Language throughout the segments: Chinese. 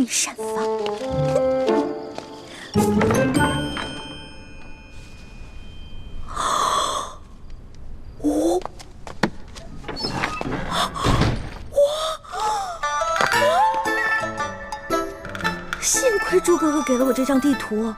一闪发。幸亏猪哥哥给了我这张地图。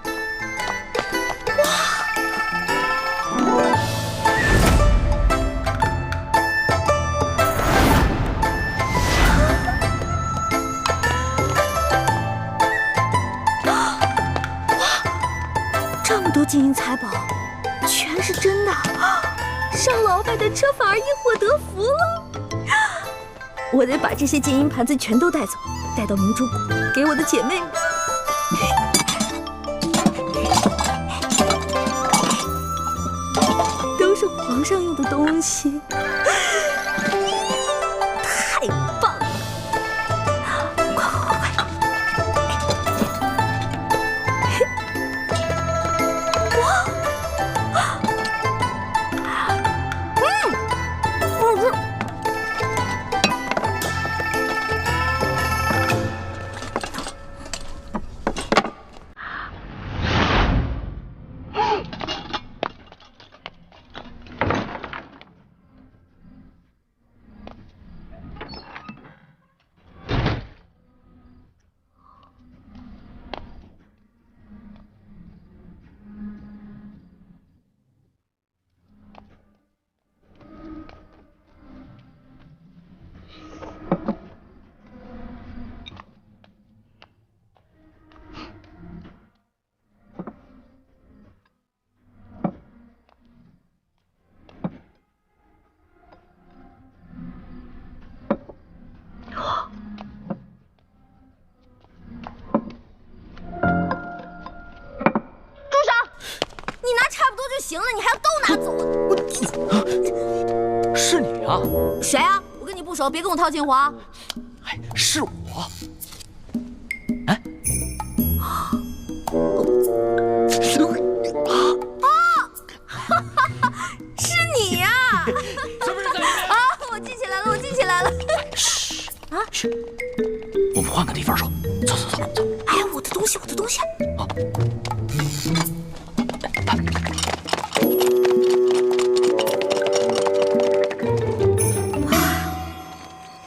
这么多金银财宝，全是真的！上了鳌拜的车反而因祸得福了。我得把这些金银盘子全都带走，带到明珠谷给我的姐妹们。都是皇上用的东西，太棒了！快快快快！行了，你还要都拿走啊？是你啊？谁啊？我跟你不熟，别跟我套近乎啊！哎，是我。哎，是你呀！是不是在里面？啊，我记起来了，我记起来了。嘘啊，嘘，我们换个地方说。走走走走。哎，我的东西，我的东西。啊。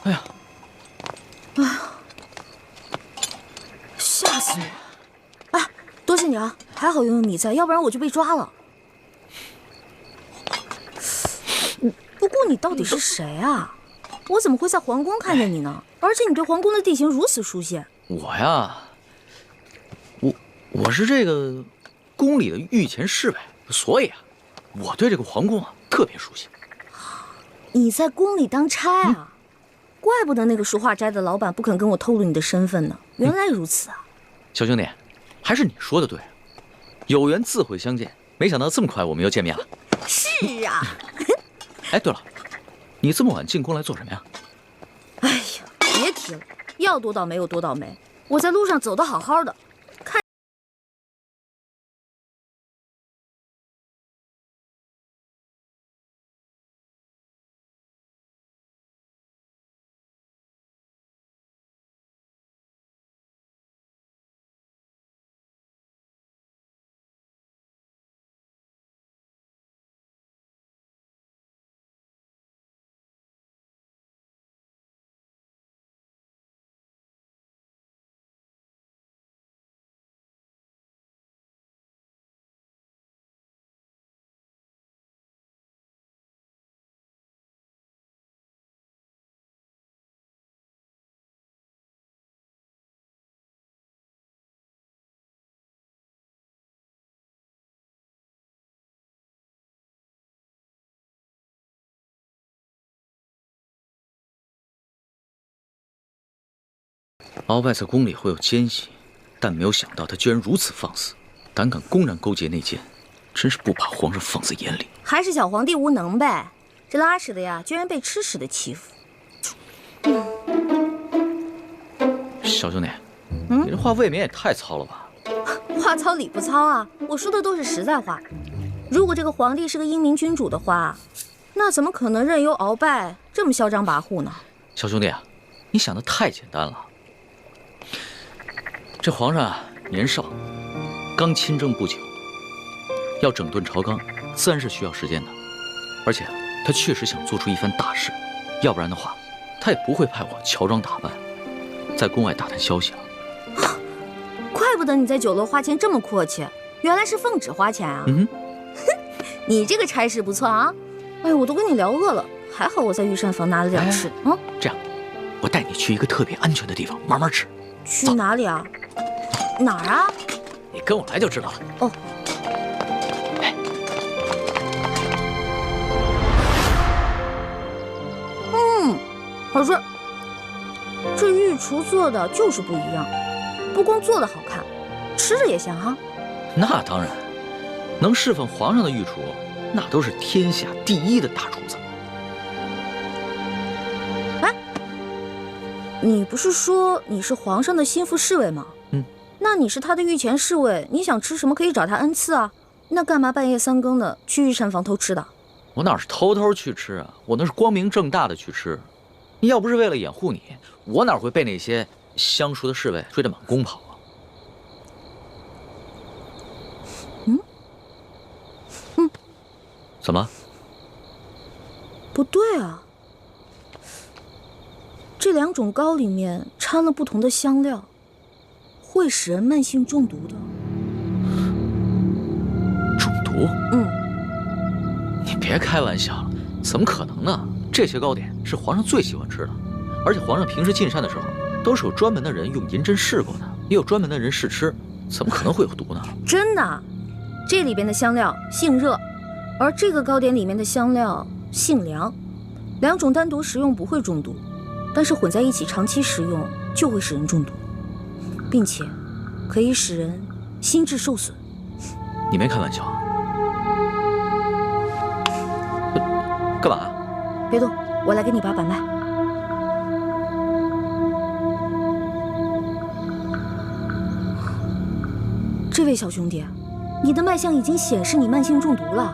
哎呀，哎呀，吓死我了！哎，多谢你啊，还好有你在，要不然我就被抓了。不过你到底是谁啊？我怎么会在皇宫看见你呢？而且你对皇宫的地形如此熟悉。我呀，我是这个宫里的御前侍卫，所以啊，我对这个皇宫啊特别熟悉。你在宫里当差啊？怪不得那个书画斋的老板不肯跟我透露你的身份呢。原来如此啊！小兄弟，还是你说的对，有缘自会相见。没想到这么快我们又见面了。是啊。哎，对了，你这么晚进宫来做什么呀？哎呀，别提了，要多倒霉有多倒霉。我在路上走得好好的，看。鳌拜在宫里会有奸细，但没有想到他居然如此放肆，胆敢公然勾结内奸，真是不把皇上放在眼里。还是小皇帝无能呗，这拉屎的呀，居然被吃屎的欺负。小兄弟，你这话未免也太糙了吧？话糙理不糙啊，我说的都是实在话。如果这个皇帝是个英明君主的话，那怎么可能任由鳌拜这么嚣张跋扈呢？小兄弟啊，你想的太简单了。这皇上啊，年少，刚亲政不久，要整顿朝纲，自然是需要时间的。而且他确实想做出一番大事，要不然的话，他也不会派我乔装打扮，在宫外打探消息了。怪不得你在酒楼花钱这么阔气，原来是奉旨花钱啊！你这个差事不错啊！哎呀，我都跟你聊饿了，还好我在御膳房拿了点吃。这样，我带你去一个特别安全的地方慢慢吃。去哪里啊？哪儿啊？你跟我来就知道了。哦。好吃。这御厨做的就是不一样，不光做的好看，吃着也香哈。那当然，能侍奉皇上的御厨，那都是天下第一的大厨子。哎，你不是说你是皇上的心腹侍卫吗？那你是他的御前侍卫，你想吃什么可以找他恩赐啊。那干嘛半夜3更的去御膳房偷吃的？我哪是偷偷去吃啊，我那是光明正大的去吃。你要不是为了掩护你，我哪会被那些相熟的侍卫追得满宫跑啊？怎么？不对啊，这2种糕里面掺了不同的香料，会使人慢性中毒的。中毒？你别开玩笑了，怎么可能呢？这些糕点是皇上最喜欢吃的，而且皇上平时进膳的时候，都是有专门的人用银针试过的，也有专门的人试吃，怎么可能会有毒呢？真的，这里边的香料性热，而这个糕点里面的香料性凉，2种单独食用不会中毒，但是混在一起长期食用就会使人中毒，并且可以使人心智受损。你没开玩笑啊？干嘛？别动，我来给你把把脉。这位小兄弟，你的脉象已经显示你慢性中毒了。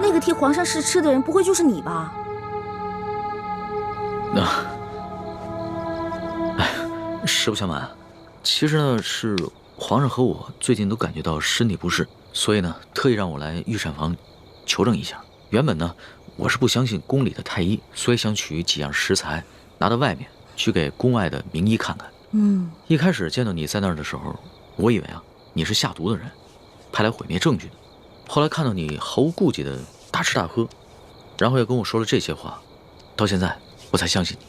那个替皇上试吃的人，不会就是你吧？实不相瞒，其实呢是皇上和我最近都感觉到身体不适，所以呢特意让我来御膳房求证一下。原本呢我是不相信宫里的太医，所以想取几样食材拿到外面去给宫外的名医看看。一开始见到你在那儿的时候，我以为啊你是下毒的人，派来毁灭证据的。后来看到你毫无顾忌的大吃大喝，然后又跟我说了这些话，到现在我才相信你。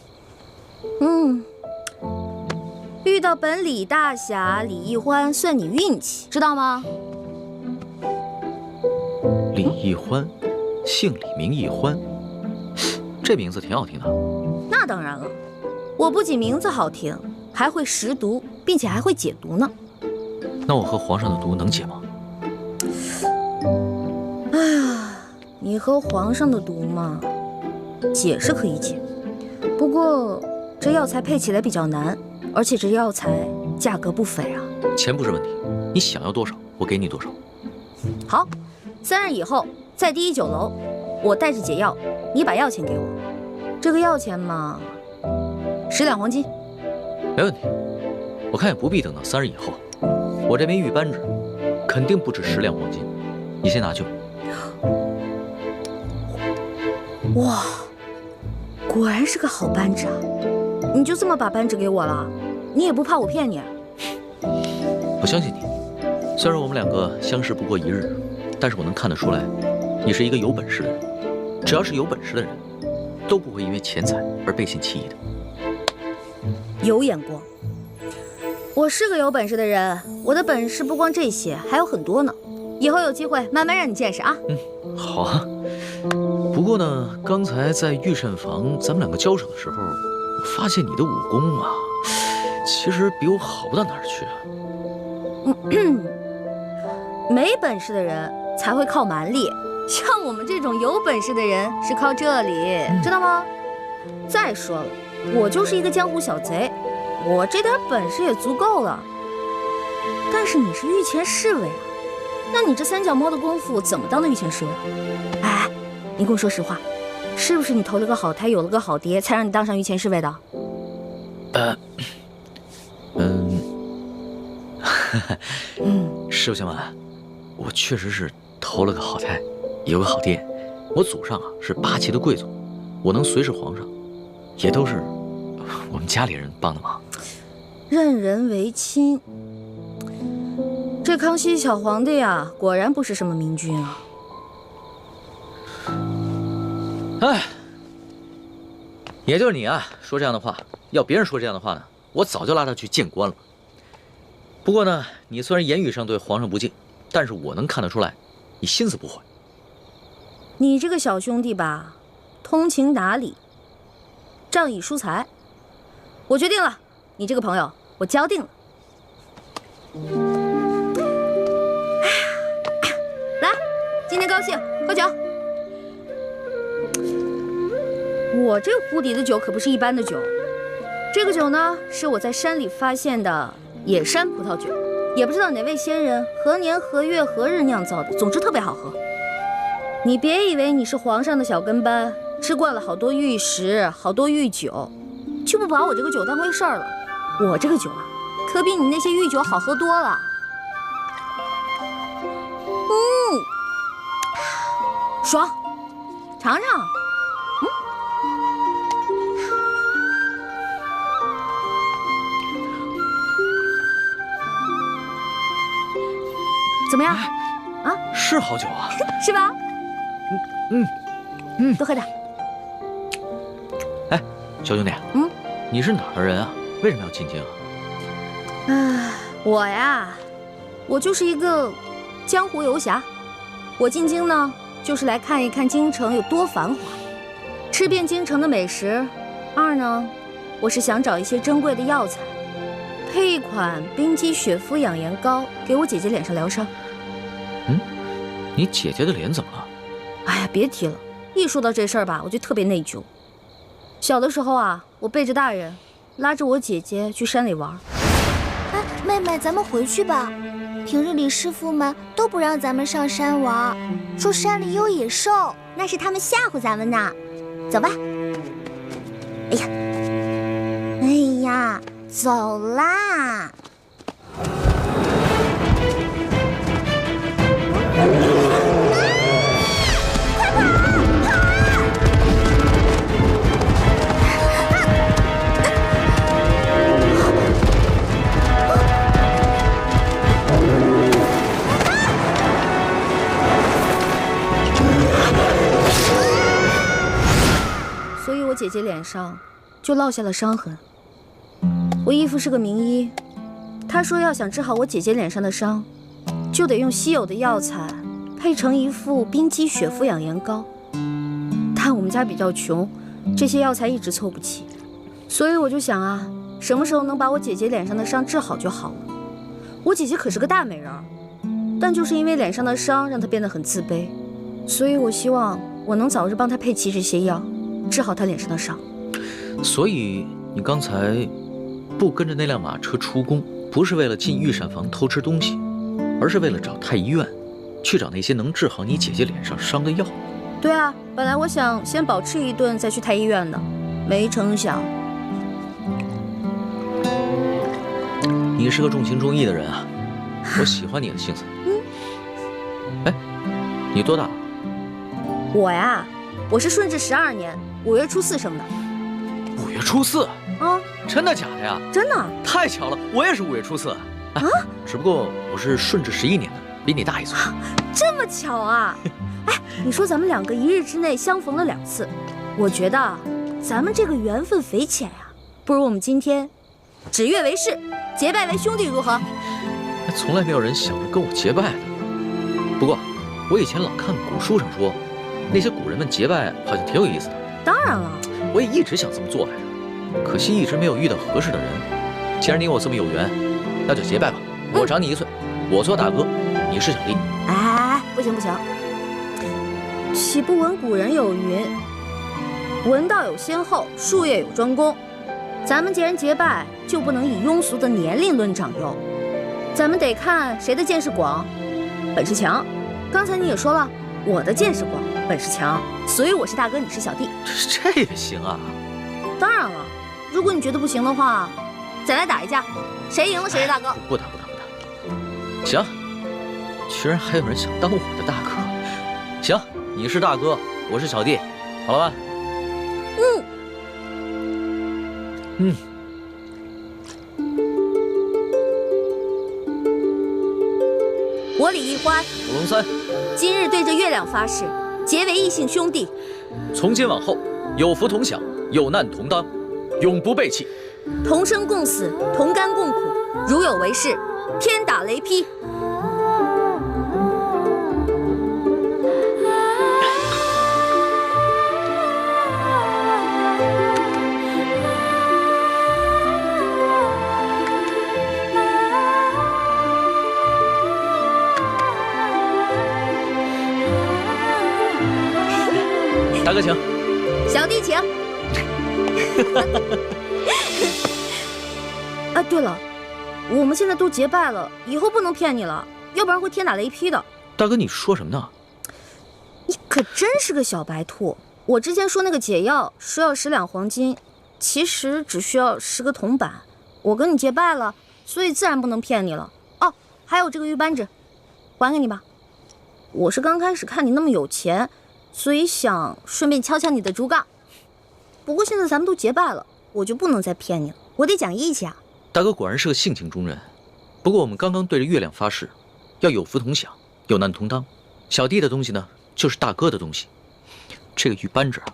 遇到本李大侠李易欢算你运气，知道吗？李易欢，姓李名易欢，这名字挺好听的。那当然了，我不仅名字好听，还会识毒，并且还会解毒呢。那我和皇上的毒能解吗？哎呀，你和皇上的毒嘛，解是可以解，不过这药材配起来比较难，而且这药材价格不菲啊。钱不是问题，你想要多少，我给你多少。好，3日以后在第1酒楼，我带着解药，你把药钱给我。这个药钱嘛，10两黄金。没问题，我看也不必等到3日以后，我这枚玉扳指肯定不止10两黄金，你先拿去吧。哇，果然是个好扳指啊！你就这么把扳指给我了？你也不怕我骗你？我相信你，虽然我们2个相识不过1日，但是我能看得出来，你是一个有本事的人。只要是有本事的人，都不会因为钱财而背信弃义的。有眼光，我是个有本事的人，我的本事不光这些，还有很多呢。以后有机会慢慢让你见识啊。好啊。不过呢，刚才在御膳房咱们2个交手的时候，我发现你的武功啊，其实比我好不到哪儿去啊。没本事的人才会靠蛮力，像我们这种有本事的人是靠这里，知道吗？再说了，我就是一个江湖小贼，我这点本事也足够了。但是你是御前侍卫啊，那你这3脚猫的功夫怎么当的御前侍卫？哎，你跟我说实话，是不是你投了个好胎，有了个好爹，才让你当上御前侍卫的？实不相瞒，我确实是投了个好胎，有个好爹。我祖上是8旗的贵族，我能随侍皇上，也都是我们家里人帮的忙。任人唯亲，这康熙小皇帝啊，果然不是什么明君啊。哎，也就是你啊，说这样的话，要别人说这样的话呢，我早就拉他去见官了。不过呢，你虽然言语上对皇上不敬，但是我能看得出来，你心思不坏。你这个小兄弟吧，通情达理，仗义疏财。我决定了，你这个朋友我交定了。来，今天高兴，喝酒。我这壶底的酒可不是一般的酒，这个酒呢是我在山里发现的野山葡萄酒，也不知道哪位仙人何年何月何日酿造的，总之特别好喝。你别以为你是皇上的小跟班，吃惯了好多御食，好多御酒，就不把我这个酒当回事儿了。我这个酒啊，可比你那些御酒好喝多了。爽，尝尝。怎么样？啊，是好酒啊，是吧？多喝点。哎，小兄弟，你是哪儿的人啊？为什么要进京啊？我呀，我就是一个江湖游侠。我进京呢，就是来看一看京城有多繁华，吃遍京城的美食。二呢，我是想找一些珍贵的药材，配一款冰肌雪肤养颜膏，给我姐姐脸上疗伤。你姐姐的脸怎么了？哎呀，别提了，一说到这事儿吧，我就特别内疚。小的时候啊，我背着大人，拉着我姐姐去山里玩。哎，妹妹，咱们回去吧。平日里师傅们都不让咱们上山玩，说山里有野兽，那是他们吓唬咱们呢。走吧。哎呀，走啦！所以我姐姐脸上就落下了伤痕。我义父是个名医，他说要想治好我姐姐脸上的伤，就得用稀有的药材配成一副冰肌雪肤养颜膏。但我们家比较穷，这些药材一直凑不齐，所以我就想啊，什么时候能把我姐姐脸上的伤治好就好了。我姐姐可是个大美人儿，但就是因为脸上的伤让她变得很自卑，所以我希望我能早日帮她配齐这些药，治好她脸上的伤。所以你刚才不跟着那辆马车出宫，不是为了进御膳房偷吃东西，而是为了找太医院，去找那些能治好你姐姐脸上伤的药。对啊，本来我想先饱吃一顿再去太医院的，没成想。你是个重情重义的人啊，我喜欢你的性子。哎，你多大了？我呀，我是顺治12年5月初4生的。5月初4啊？真的假的呀？真的。太巧了，我也是5月初4啊。只不过我是顺治11年的，比你大1岁。这么巧啊？哎，你说咱们两个1日之内相逢了2次，我觉得咱们这个缘分匪浅呀，不如我们今天指月为誓，结拜为兄弟，如何？从来没有人想着跟我结拜的。不过我以前老看古书上说，那些古人们结拜好像挺有意思的。当然了，我也一直想这么做来着，可惜一直没有遇到合适的人。既然你我这么有缘，那就结拜吧。我长你1岁，我做大哥，你是小弟。哎，不行不行，岂不闻古人有云：文道有先后，术业有专攻。咱们既然结拜，就不能以庸俗的年龄论长幼，咱们得看谁的见识广，本事强。刚才你也说了，我的见识广，本事强，所以我是大哥，你是小弟。这也行啊？当然了，如果你觉得不行的话，再来打一架，谁赢了谁是大哥。不打。行，居然还有人想当我的大哥。行，你是大哥，我是小弟，好了吧？我李一欢，我龙三，今日对着月亮发誓，结为异姓兄弟，从今往后，有福同享，有难同当，永不背弃，同生共死，同甘共苦。如有违誓，天打雷劈。大哥请，小弟请。啊，对了，我们现在都结拜了，以后不能骗你了，要不然会天打雷劈的。大哥，你说什么呢？你可真是个小白兔！我之前说那个解药说要10两黄金，其实只需要10个铜板。我跟你结拜了，所以自然不能骗你了。哦，还有这个玉扳指，还给你吧。我是刚开始看你那么有钱，所以想顺便敲敲你的竹杠。不过现在咱们都结拜了，我就不能再骗你了，我得讲义气啊。大哥果然是个性情中人。不过我们刚刚对着月亮发誓，要有福同享，有难同当。小弟的东西呢，就是大哥的东西。这个玉扳指啊，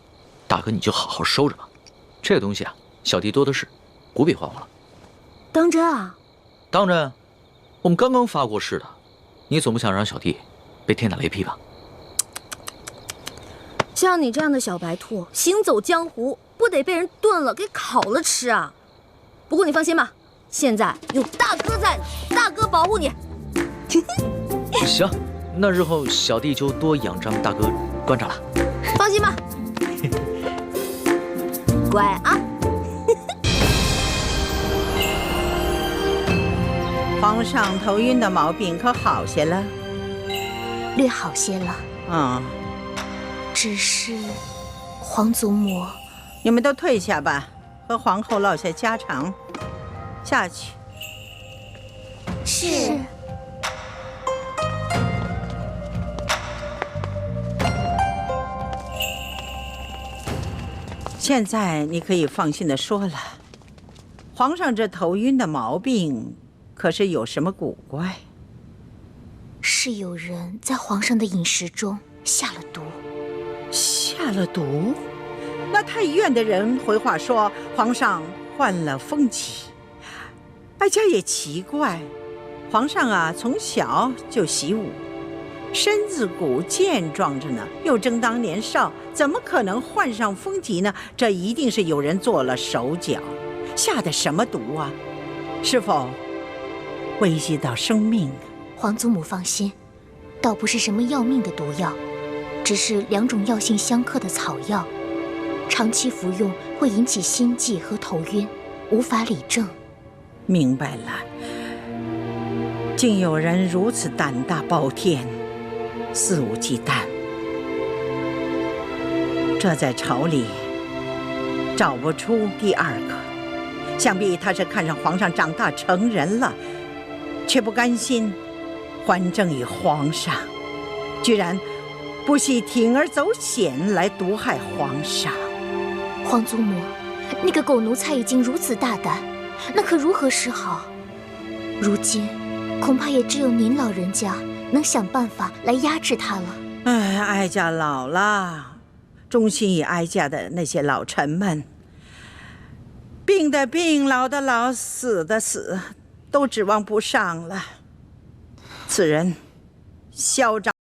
大哥你就好好收着吧。这个东西啊，小弟多的是，不必还我了。当真啊？当真，我们刚刚发过誓的，你总不想让小弟被天打雷劈吧？像你这样的小白兔，行走江湖不得被人炖了给烤了吃啊！不过你放心吧，现在有大哥在呢，大哥保护你。行，那日后小弟就多仰仗大哥观察了。放心吧，乖啊。皇上头晕的毛病可好些了？略好些了。嗯，只是皇祖母，你们都退下吧，和皇后唠些家常。下去。是。现在你可以放心的说了，皇上这头晕的毛病可是有什么古怪？是有人在皇上的饮食中下了毒。下了毒？那太医院的人回话说皇上患了风疾。哀家也奇怪，皇上啊从小就习武，身子骨健壮着呢，又正当年少，怎么可能患上风疾呢？这一定是有人做了手脚，下的什么毒啊？是否危及到生命？皇祖母放心，倒不是什么要命的毒药，只是2种药性相克的草药，长期服用会引起心悸和头晕，无法理政。明白了，竟有人如此胆大包天，肆无忌惮，这在朝里找不出第二个。想必他是看上皇上长大成人了，却不甘心还政于皇上，居然不惜铤而走险来毒害皇上。皇祖母，那个狗奴才已经如此大胆，那可如何是好？如今恐怕也只有您老人家能想办法来压制他了。哎，哀家老了，忠心于哀家的那些老臣们，病的病，老的老，死的死，都指望不上了。此人嚣张。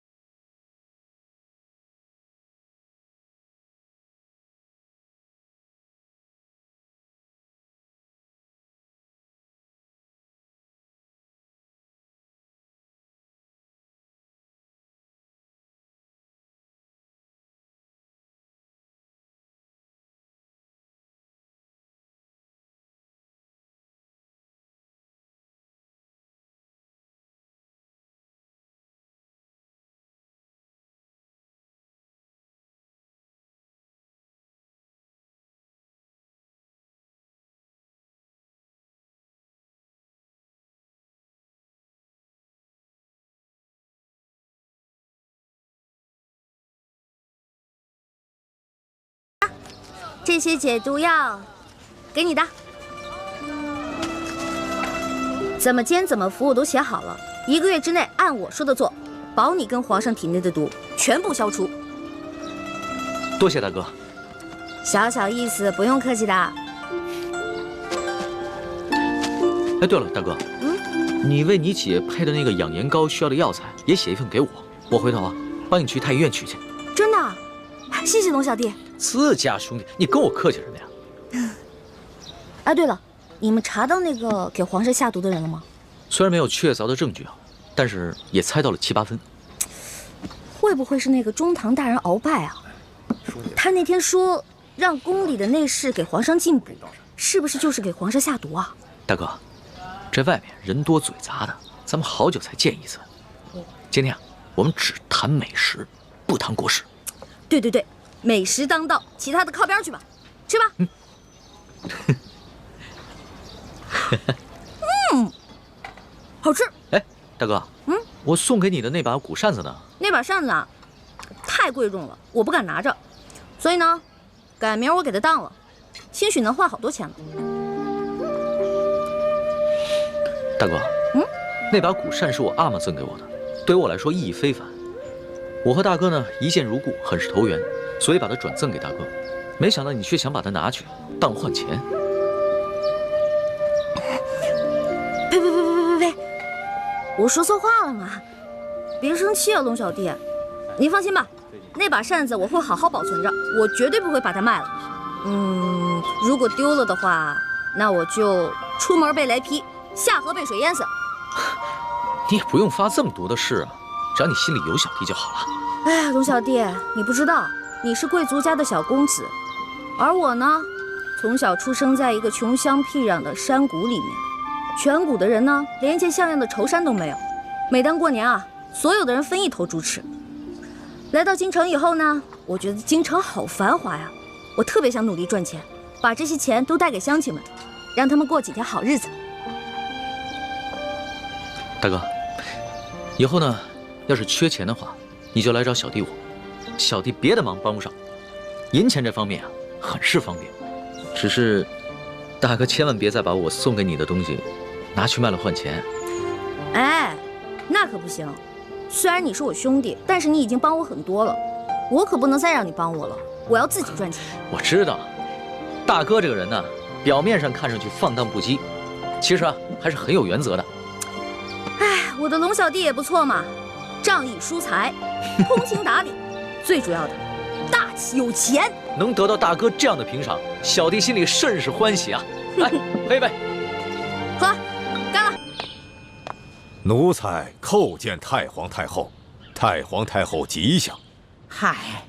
这些解毒药给你的，怎么煎怎么服我都写好了，1个月之内按我说的做，保你跟皇上体内的毒全部消除。多谢大哥。小小意思，不用客气的。哎，对了，大哥，你为你姐配的那个养颜膏需要的药材也写一份给我，我回头帮你去太医院取去。真的？谢谢龙小弟。自家兄弟，你跟我客气什么呀？哎，对了，你们查到那个给皇上下毒的人了吗？虽然没有确凿的证据但是也猜到了7、8分。会不会是那个中堂大人鳌拜啊？他那天说让宫里的内侍给皇上进补，是不是就是给皇上下毒啊？大哥，这外面人多嘴杂的，咱们好久才见一次。今天我们只谈美食，不谈国事。对，美食当道，其他的靠边去吧，吃吧。好吃。哎，大哥，我送给你的那把古扇子呢？那把扇子啊，太贵重了，我不敢拿着，所以呢，改明儿我给它当了，兴许能换好多钱呢。大哥，那把古扇是我阿玛赠给我的，对于我来说意义非凡。我和大哥呢一见如故，很是投缘，所以把它转赠给大哥。没想到你却想把它拿去当换钱。呸！我说错话了吗？别生气啊，龙小弟。你放心吧，那把扇子我会好好保存着，我绝对不会把它卖了。如果丢了的话，那我就出门被雷劈，下河被水淹死。你也不用发这么多的誓啊，只要你心里有小弟就好了。哎，龙小弟，你不知道，你是贵族家的小公子，而我呢，从小出生在一个穷乡僻壤的山谷里面，全谷的人呢，连一件像样的绸衫都没有。每当过年啊，所有的人分一头猪吃。来到京城以后呢，我觉得京城好繁华呀，我特别想努力赚钱，把这些钱都带给乡亲们，让他们过几天好日子。大哥，以后呢，要是缺钱的话，你就来找小弟我，小弟别的忙帮不上，银钱这方面很是方便。只是，大哥千万别再把我送给你的东西拿去卖了换钱。哎，那可不行。虽然你是我兄弟，但是你已经帮我很多了，我可不能再让你帮我了，我要自己赚钱。我知道，大哥这个人呢，表面上看上去放荡不羁，其实还是很有原则的。哎，我的龙小弟也不错嘛，仗义疏财，通情达理，最主要的，大气有钱。能得到大哥这样的评赏，小弟心里甚是欢喜啊！来，喝一杯。喝，干了。奴才叩见太皇太后，太皇太后吉祥。嗨，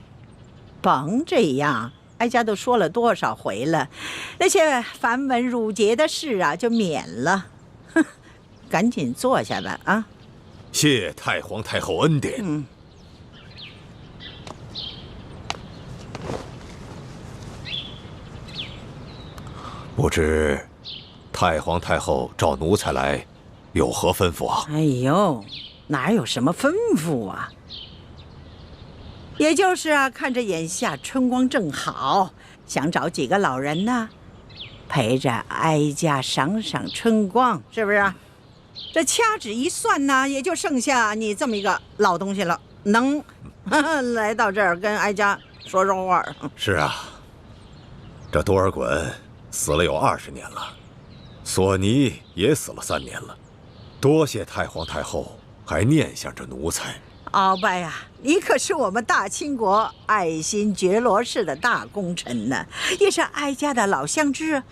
甭这样，哀家都说了多少回了，那些繁文缛节的事啊，就免了。哼，赶紧坐下吧啊！谢太皇太后恩典。不知太皇太后召奴才来，有何吩咐啊？哎呦，哪有什么吩咐啊？也就是啊，看着眼下春光正好，想找几个老人呢，陪着哀家赏赏春光，是不是啊？这掐指一算呢，也就剩下你这么一个老东西了，能来到这儿跟哀家说说话。是啊，这多尔衮死了有20年了，索尼也死了3年了，多谢太皇太后还念想着奴才。鳌拜呀，你可是我们大清国爱新觉罗氏的大功臣呢，也是哀家的老相知，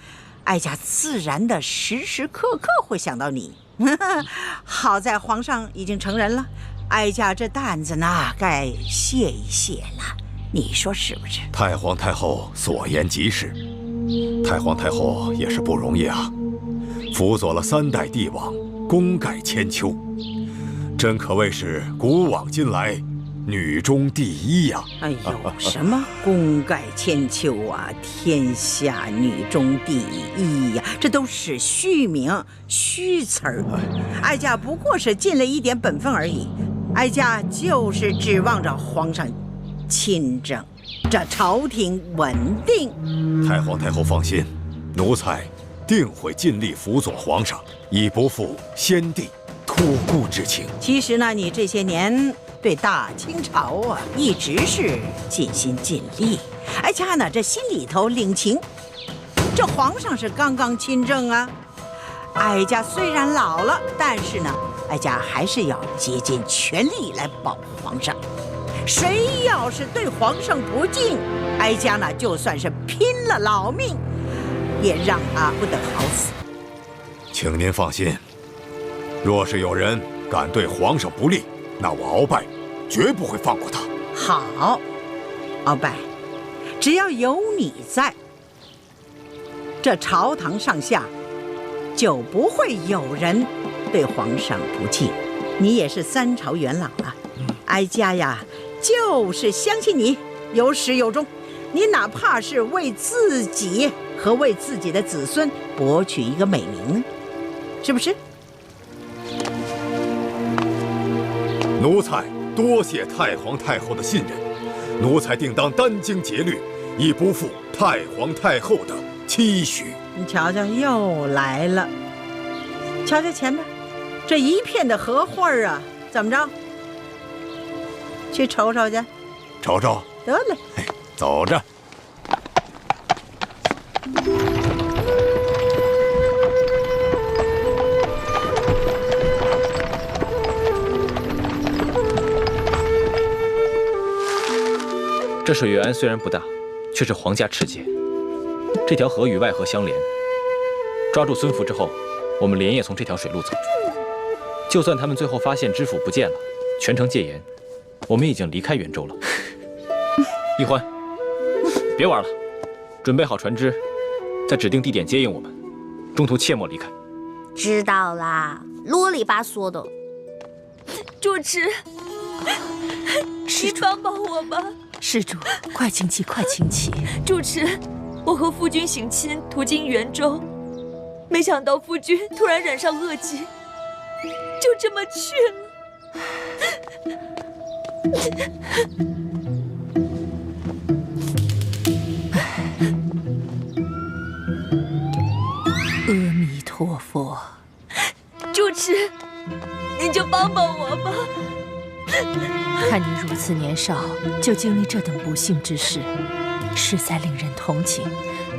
哀家自然的时时刻刻会想到你。好在皇上已经成人了，哀家这担子呢该卸一卸了，你说是不是？太皇太后所言极是，太皇太后也是不容易啊，辅佐了3代帝王，功盖千秋，真可谓是古往今来女中第一呀！哎呦，什么功盖千秋啊，天下女中第一呀，这都是虚名虚词儿。哀家不过是尽了一点本分而已，哀家就是指望着皇上亲政。这朝廷稳定。太皇太后放心，奴才定会尽力辅佐皇上，以不负先帝托孤之情。其实呢，你这些年对大清朝啊，一直是尽心尽力。哀家呢，这心里头领情。这皇上是刚刚亲政啊，哀家虽然老了，但是呢，哀家还是要竭尽全力来保护皇上。谁要是对皇上不敬，哀家呢，就算是拼了老命，也让他不得好死。请您放心，若是有人敢对皇上不利，那我鳌拜绝不会放过他。好，鳌拜，只要有你在，这朝堂上下就不会有人对皇上不敬。你也是3朝元老了，哀家呀，就是相信你有始有终。你哪怕是为自己和为自己的子孙博取一个美名呢，是不是？奴才多谢太皇太后的信任，奴才定当殚精竭虑，以不负太皇太后的期许。你瞧瞧，又来了。瞧瞧前面这一片的荷花啊，怎么着？去瞅瞅去。瞅瞅。得嘞。走着。这水月庵虽然不大，却是皇家赤节。这条河与外河相连，抓住孙福之后，我们连夜从这条水路走。就算他们最后发现知府不见了，全城戒严，我们已经离开元州了。一欢，别玩了，准备好船只，在指定地点接应我们，中途切莫离开。知道啦，啰里吧嗦的。主持，你帮帮我吧。施主，快请起，快请起。主持，我和夫君省亲途经元州，没想到夫君突然染上恶疾，就这么去了。阿弥陀佛。主持，您就帮帮我吧。看你如此年少就经历这等不幸之事，实在令人同情。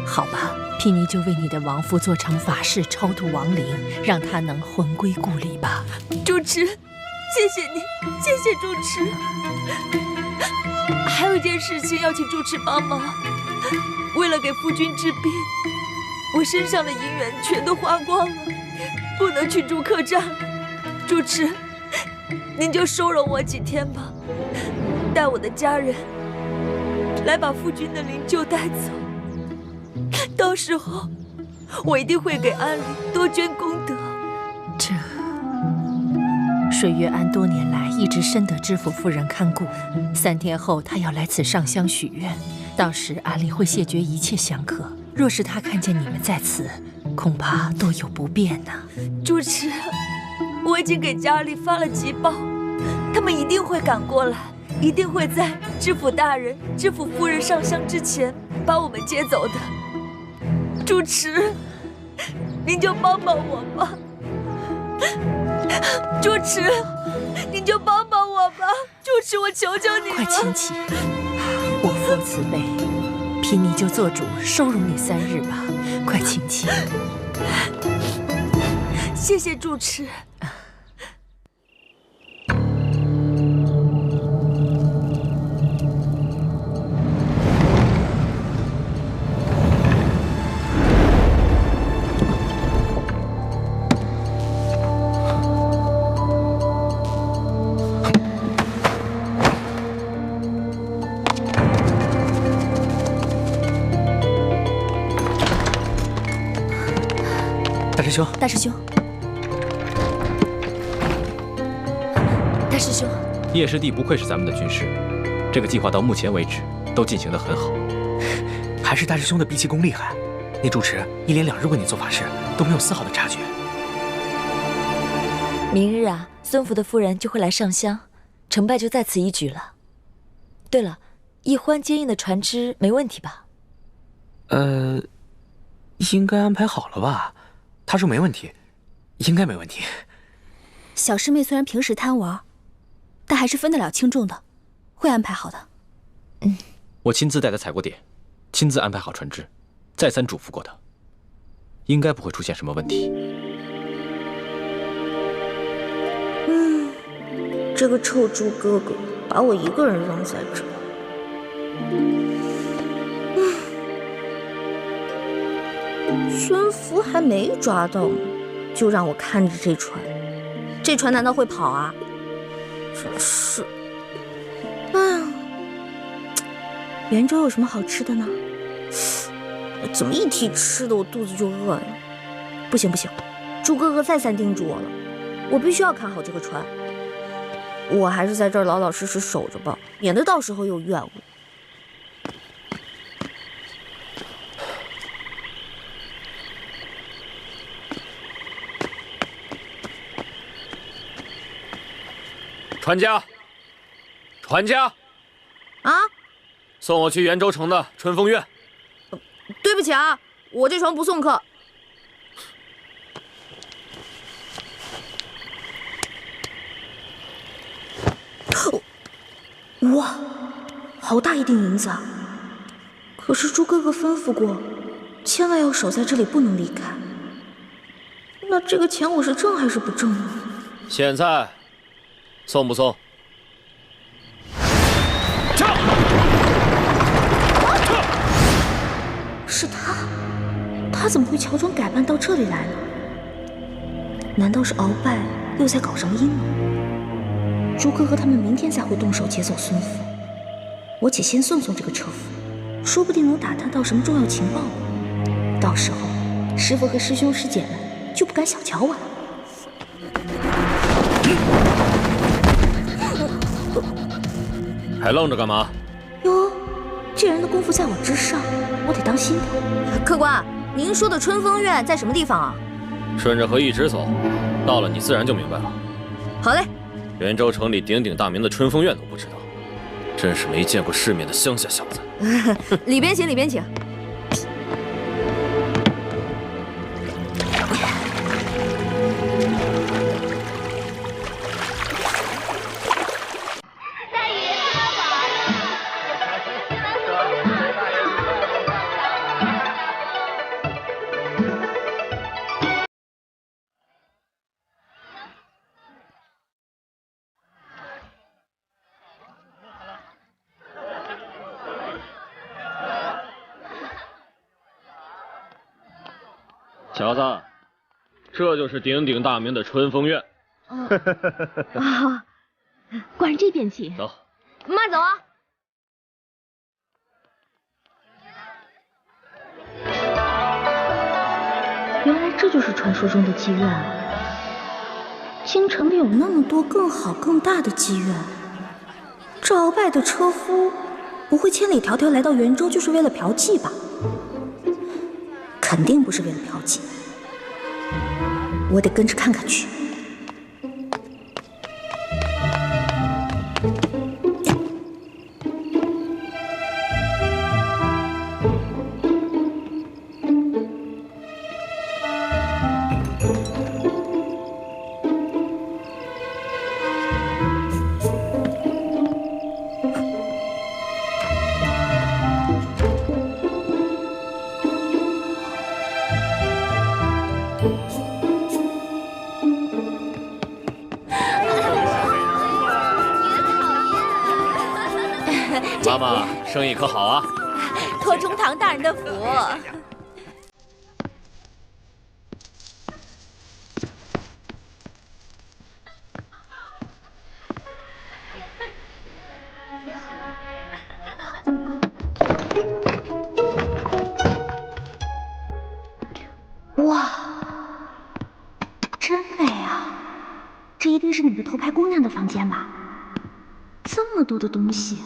好吧，毗尼就为你的亡夫做场法事，超度亡灵，让他能魂归故里吧。主持，谢谢你，谢谢主持。还有一件事情要请主持帮忙，为了给夫君治病，我身上的银元全都花光了，不能去住客栈了。主持，您就收容我几天吧，带我的家人来把夫君的灵柩带走。到时候我一定会给庵里多捐功德。这水月庵多年来一直深得知府夫人看顾，3天后她要来此上香许愿，到时庵里会谢绝一切香客。若是她看见你们在此，恐怕多有不便呢。主持，我已经给家里发了急报，他们一定会赶过来，一定会在知府大人、知府夫人上香之前把我们接走的。主持，您就帮帮我吧。主持，您就帮帮我吧。主持，我求求你了。快请起，我佛慈悲，毗尼就做主收容你3日吧。快请起。谢谢主持。大师兄，大师兄，大师兄，叶师弟不愧是咱们的军师，这个计划到目前为止都进行得很好。还是大师兄的避气功厉害，那主持1连2日为你做法事，都没有丝毫的察觉。明日啊，孙福的夫人就会来上香，成败就在此一举了。对了，易欢接应的船只没问题吧？应该安排好了吧？他说没问题，应该没问题。小师妹虽然平时贪玩，但还是分得了轻重的，会安排好的。我亲自带他踩过点，亲自安排好船只，再三嘱咐过他，应该不会出现什么问题。这个臭猪哥哥把我一个人扔在这。孙福还没抓到呢，就让我看着这船，这船难道会跑啊？真是，袁州有什么好吃的呢？怎么一提吃的我肚子就饿呀？不行，猪哥哥再三叮嘱我了，我必须要看好这个船。我还是在这儿老老实实守着吧，免得到时候又怨我。船家，啊！送我去袁州城的春风院。对不起啊，我这船不送客。哇，好大一锭银子啊！可是猪哥哥吩咐过，千万要守在这里，不能离开。那这个钱我是挣还是不挣呢？现在送不送？是他，他怎么会乔装改扮到这里来呢？难道是鳌拜又在搞什么阴谋？猪哥哥他们明天才会动手劫走孙福，我且先送送这个车夫，说不定能打探到什么重要情报。到时候师傅和师兄师姐们就不敢小瞧我了。还愣着干嘛？哟，这人的功夫在我之上，我得当心点。客官，您说的春风院在什么地方啊？顺着河一直走，到了你自然就明白了。好嘞。袁州城里鼎鼎大名的春风院都不知道，真是没见过世面的乡下小子。里边请，里边请。小子，这就是鼎鼎大名的春风院。管这边请。走，慢走啊！原来这就是传说中的妓院啊！京城里有那么多更好更大的妓院，这鳌拜的车夫不会千里迢迢来到袁州就是为了嫖妓吧？肯定不是为了嫖妓，我得跟着看看去。妈妈，生意可好啊？托中堂大人的福。哇，真美啊！这一定是哪个偷拍姑娘的房间吧？这么多的东西。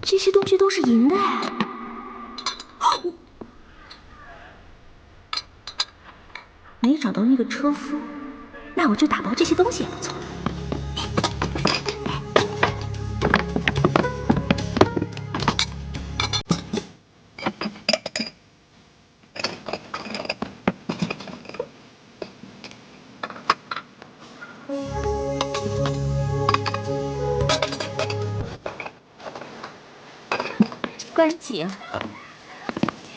这些东西都是银的哎！没找到那个车夫，那我就打包这些东西也不错。官人请，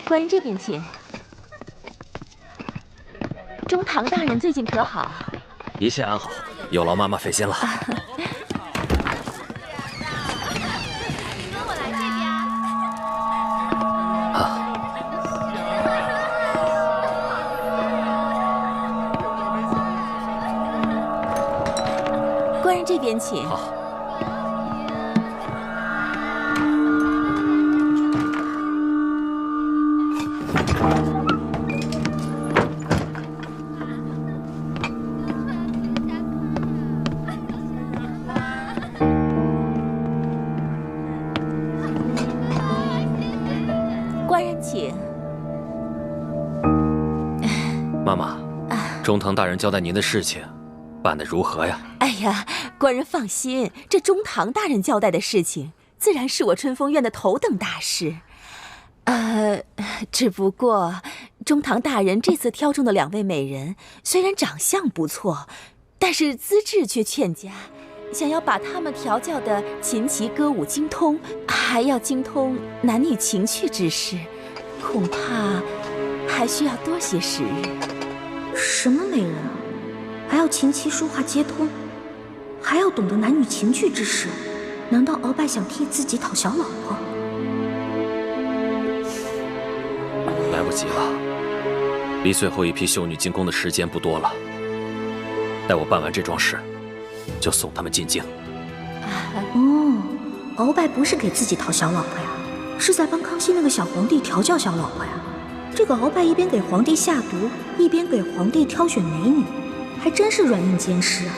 官人这边请。中堂大人最近可好？一切安好，有劳妈妈费心了。官人这边请。好。官人请。妈妈，中堂大人交代您的事情，办得如何呀？哎呀，官人放心，这中堂大人交代的事情，自然是我春风院的头等大事。只不过中堂大人这次挑中的2位美人，虽然长相不错，但是资质却欠佳。想要把她们调教的琴棋歌舞精通，还要精通男女情趣之事，恐怕还需要多些时日。什么美人啊？还要琴棋书画皆通，还要懂得男女情趣之事？难道鳌拜想替自己讨小老婆？来不及了，离最后一批秀女进宫的时间不多了。待我办完这桩事，就送他们进京。哦，鳌拜不是给自己讨小老婆呀，是在帮康熙那个小皇帝调教小老婆呀。这个鳌拜一边给皇帝下毒，一边给皇帝挑选美女，还真是软硬兼施啊。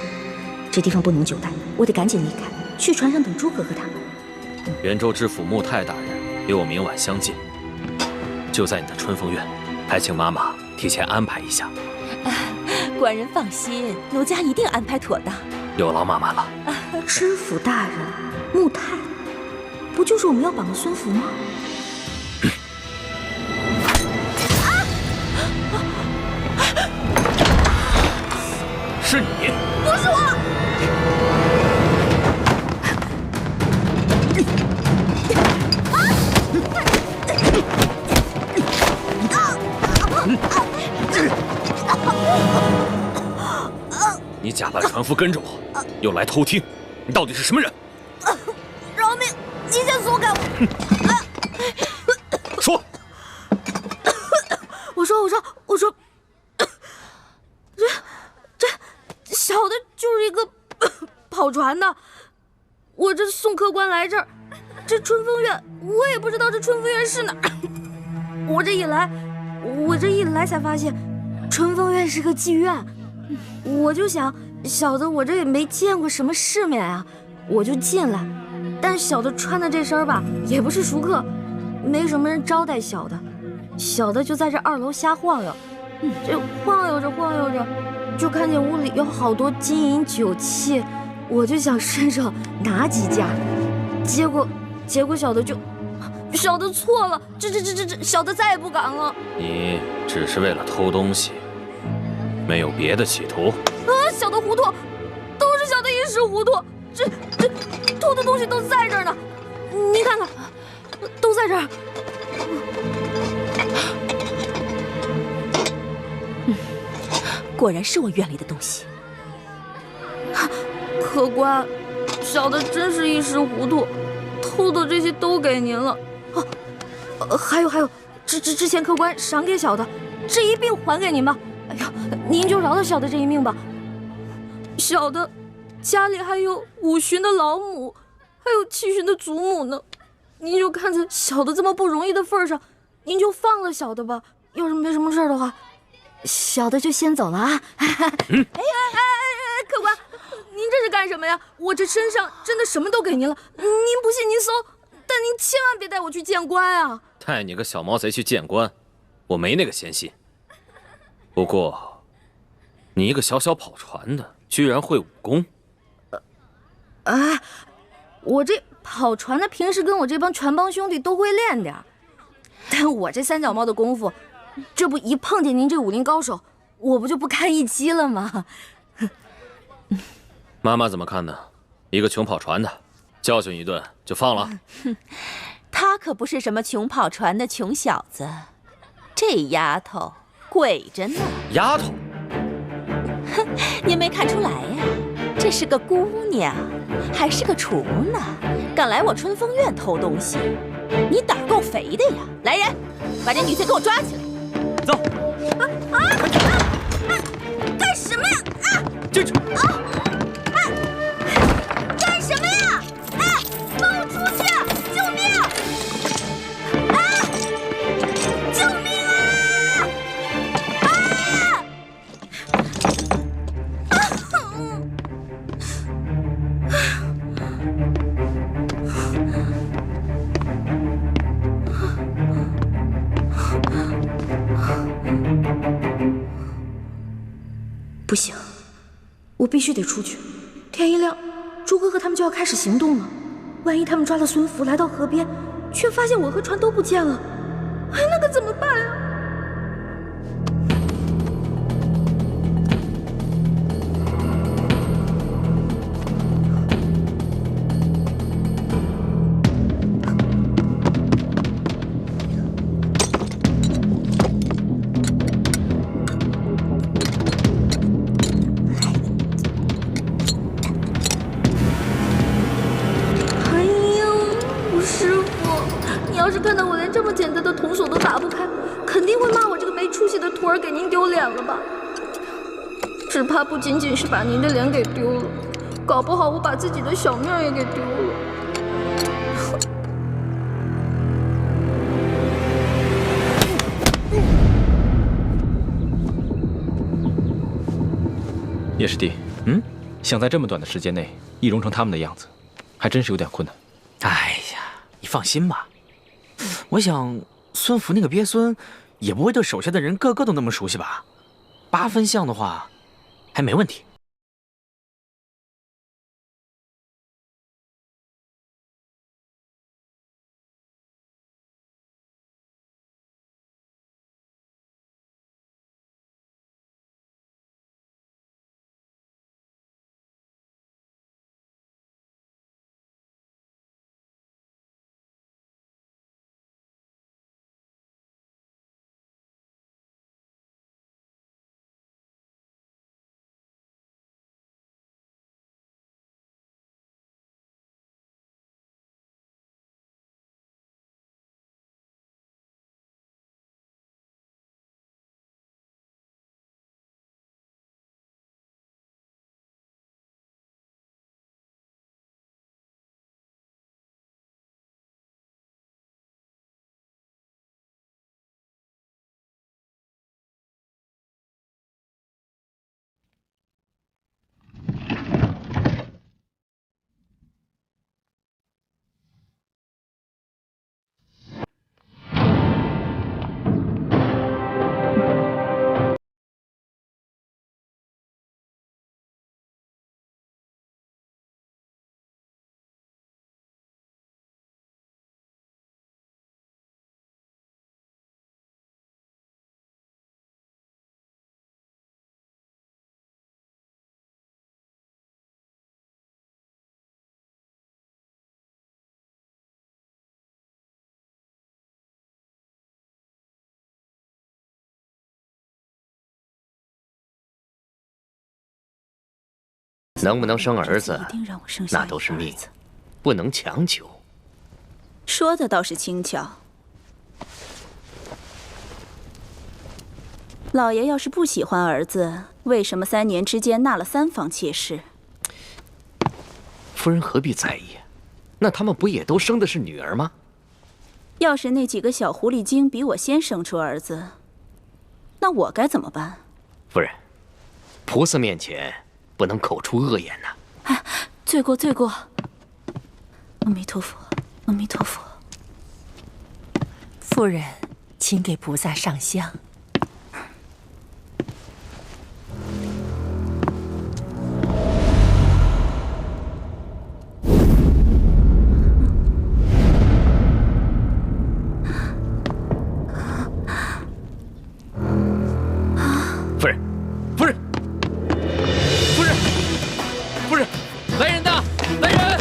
这地方不能久待，我得赶紧离开，去船上等诸葛和他们。元州知府穆泰大人离我明晚相近，就在你的春风院，还请妈妈提前安排一下。官人放心，奴家一定安排妥当。有劳妈妈了。知府大人，穆泰，不就是我们要绑的孙福吗？是你？不是我。你假扮船夫跟着我，又来偷听，你到底是什么人？饶命！你先松开我！说。我说，这小的就是一个跑船的，我这送客官来这儿，这春风院我也不知道这春风院是哪儿。我这一来才发现，春风院是个妓院。我就想，小的我这也没见过什么世面啊，我就进来。但小的穿的这身吧，也不是熟客，没什么人招待小的。小的就在这2楼瞎晃悠，这晃悠着，就看见屋里有好多金银酒器，我就想伸手拿几件，结果小的错了，这小的再也不敢了。你只是为了偷东西，没有别的企图？小的糊涂，都是小的一时糊涂，这偷的东西都在这儿呢，你看看，都在这儿。果然是我院里的东西。客官，小的真是一时糊涂，偷的这些都给您了。还有，之前客官赏给小的，这一并还给您吧。哎呀，您就饶了小的这一命吧。小的家里还有5旬的老母，还有7旬的祖母呢。您就看在小的这么不容易的份上，您就放了小的吧。要是没什么事的话，小的就先走了啊。客官，您这是干什么呀？我这身上真的什么都给您了，您不信您搜，但您千万别带我去见官啊！带你个小毛贼去见官，我没那个闲心。不过，你一个小跑船的，居然会武功？我这跑船的平时跟我这帮船帮兄弟都会练点，但我这3脚猫的功夫，这不一碰见您这武林高手，我不就不堪一击了吗？妈妈怎么看呢？一个穷跑船的，教训一顿就放了？他可不是什么穷跑船的穷小子，这丫头鬼着呢。丫头，哼，您没看出来呀？这是个姑娘，还是个厨呢，敢来我春风院偷东西，你胆儿够肥的呀！来人，把这女贼给我抓起来！走。干什么呀？进去。干什么呀？放我出去！救命！救命啊！不行，我必须得出去。天一亮，朱哥和他们就要开始行动了。万一他们抓了孙福来到河边，却发现我和船都不见了，那可怎么办啊？要是看到我连这么简单的铜锁都打不开，肯定会骂我这个没出息的徒儿给您丢脸了吧？只怕不仅仅是把您的脸给丢了，搞不好我把自己的小命也给丢了。叶师弟，想在这么短的时间内易容成他们的样子，还真是有点困难。哎呀，你放心吧。我想孙福那个鳖孙也不会对手下的人个个都那么熟悉吧？8分像的话，还没问题。能不能生儿子，那都是命，不能强求。说的倒是轻巧。老爷要是不喜欢儿子，为什么3年之间纳了3房妾室？夫人何必在意？那他们不也都生的是女儿吗？要是那几个小狐狸精比我先生出儿子，那我该怎么办？夫人，菩萨面前不能口出恶言呐。哎，罪过罪过。阿弥陀佛，阿弥陀佛。夫人，请给菩萨上香。夫人，夫人，夫人，夫人，来人呐！来人！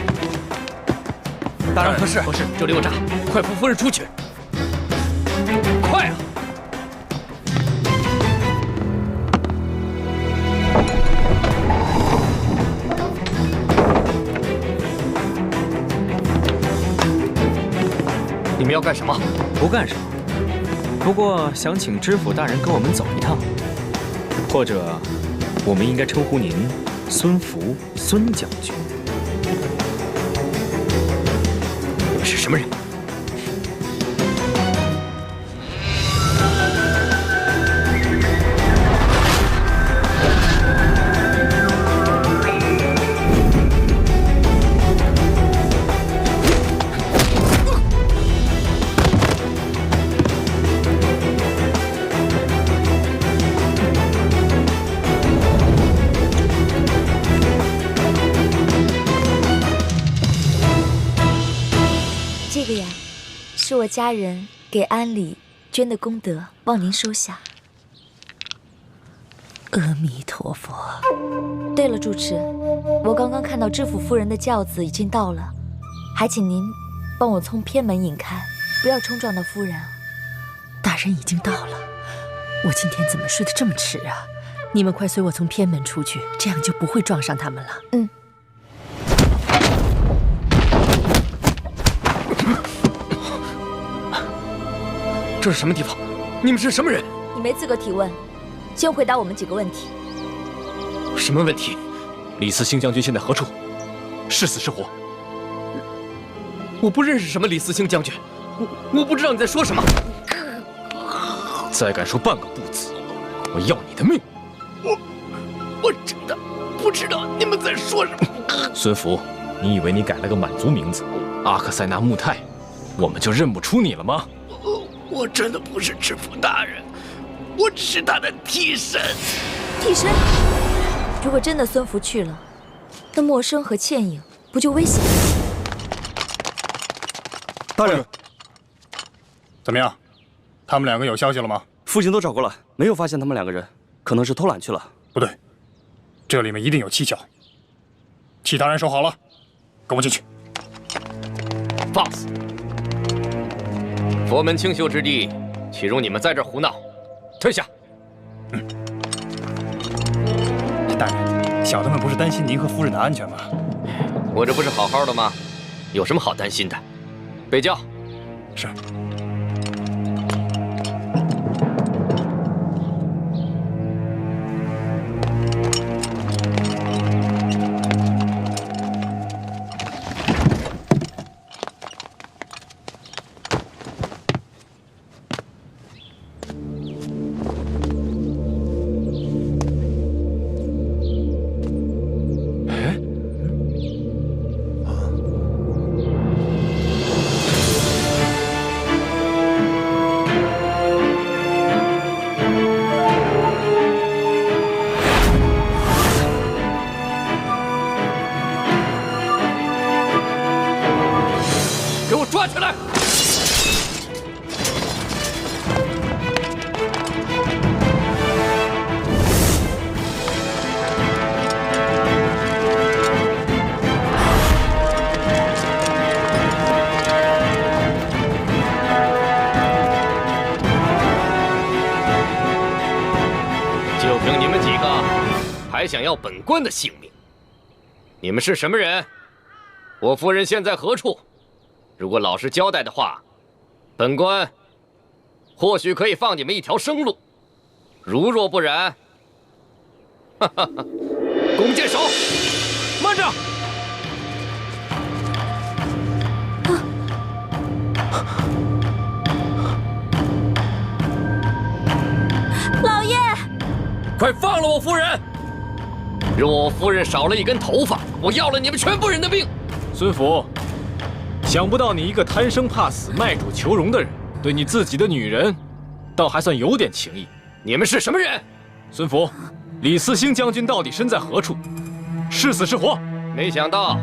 大人何事？何事？这里有诈，快扶夫人出去！快啊！你们要干什么？不干什么，不过想请知府大人跟我们走一趟，或者我们应该称呼您孙福孙将军。你们是什么人？这个呀，是我家人给安里捐的功德，望您收下。阿弥陀佛。对了，主持，我刚刚看到知府夫人的轿子已经到了，还请您帮我从偏门引开，不要冲撞到夫人啊。大人已经到了，我今天怎么睡得这么迟啊？你们快随我从偏门出去，这样就不会撞上他们了。嗯。这是什么地方？你们是什么人？你没资格提问，先回答我们几个问题。什么问题？李嗣兴将军现在何处？是死是活？我不认识什么李嗣兴将军，我不知道你在说什么。再敢说半个不字，我要你的命！我真的不知道你们在说什么。孙福，你以为你改了个满族名字阿克塞纳木泰，我们就认不出你了吗？我真的不是知府大人，我只是他的替身。替身？如果真的孙福去了，那默笙和倩影不就危险了？大人，怎么样？他们两个有消息了吗？父亲都找过了，没有发现他们两个人，可能是偷懒去了。不对，这里面一定有蹊跷。其他人收好了，跟我进去。放肆！佛门清修之地，岂容你们在这儿胡闹？退下！大人，小的们不是担心您和夫人的安全吗？我这不是好好的吗？有什么好担心的？备轿。是。抓起来！就凭你们几个，还想要本官的性命？你们是什么人？我夫人现在何处？如果老实交代的话，本官或许可以放你们一条生路；如若不然，哈哈哈！弓箭手，慢着！老爷，快放了我夫人！若我夫人少了一根头发，我要了你们全部人的命！孙福。想不到你一个贪生怕死、卖主求荣的人，对你自己的女人，倒还算有点情义。你们是什么人？孙福，李嗣兴将军到底身在何处？是死是活？没想到，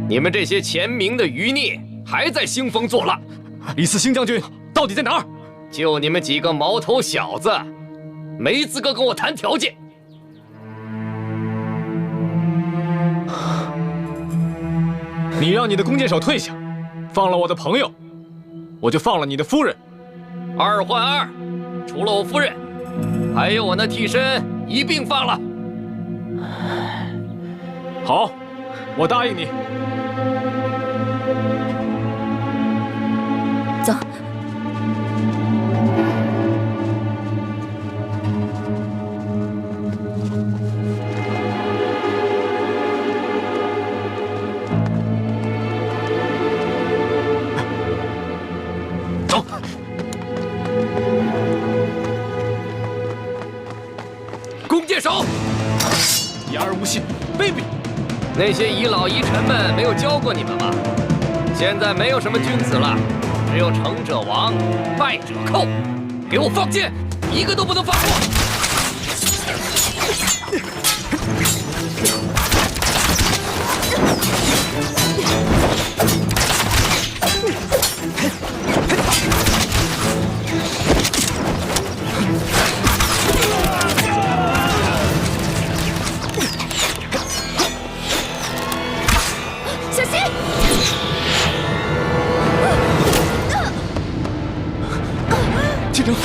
你们这些前明的余孽还在兴风作浪。李嗣兴将军到底在哪儿？就你们几个毛头小子，没资格跟我谈条件。你让你的弓箭手退下，放了我的朋友，我就放了你的夫人。2换2，除了我夫人，还有我那替身一并放了。好，我答应你。走。走。弓箭手，言而无信，卑鄙！那些遗老遗臣们没有教过你们吗？现在没有什么君子了，只有成者亡，败者寇。给我放箭，一个都不能放过！小心！庆城。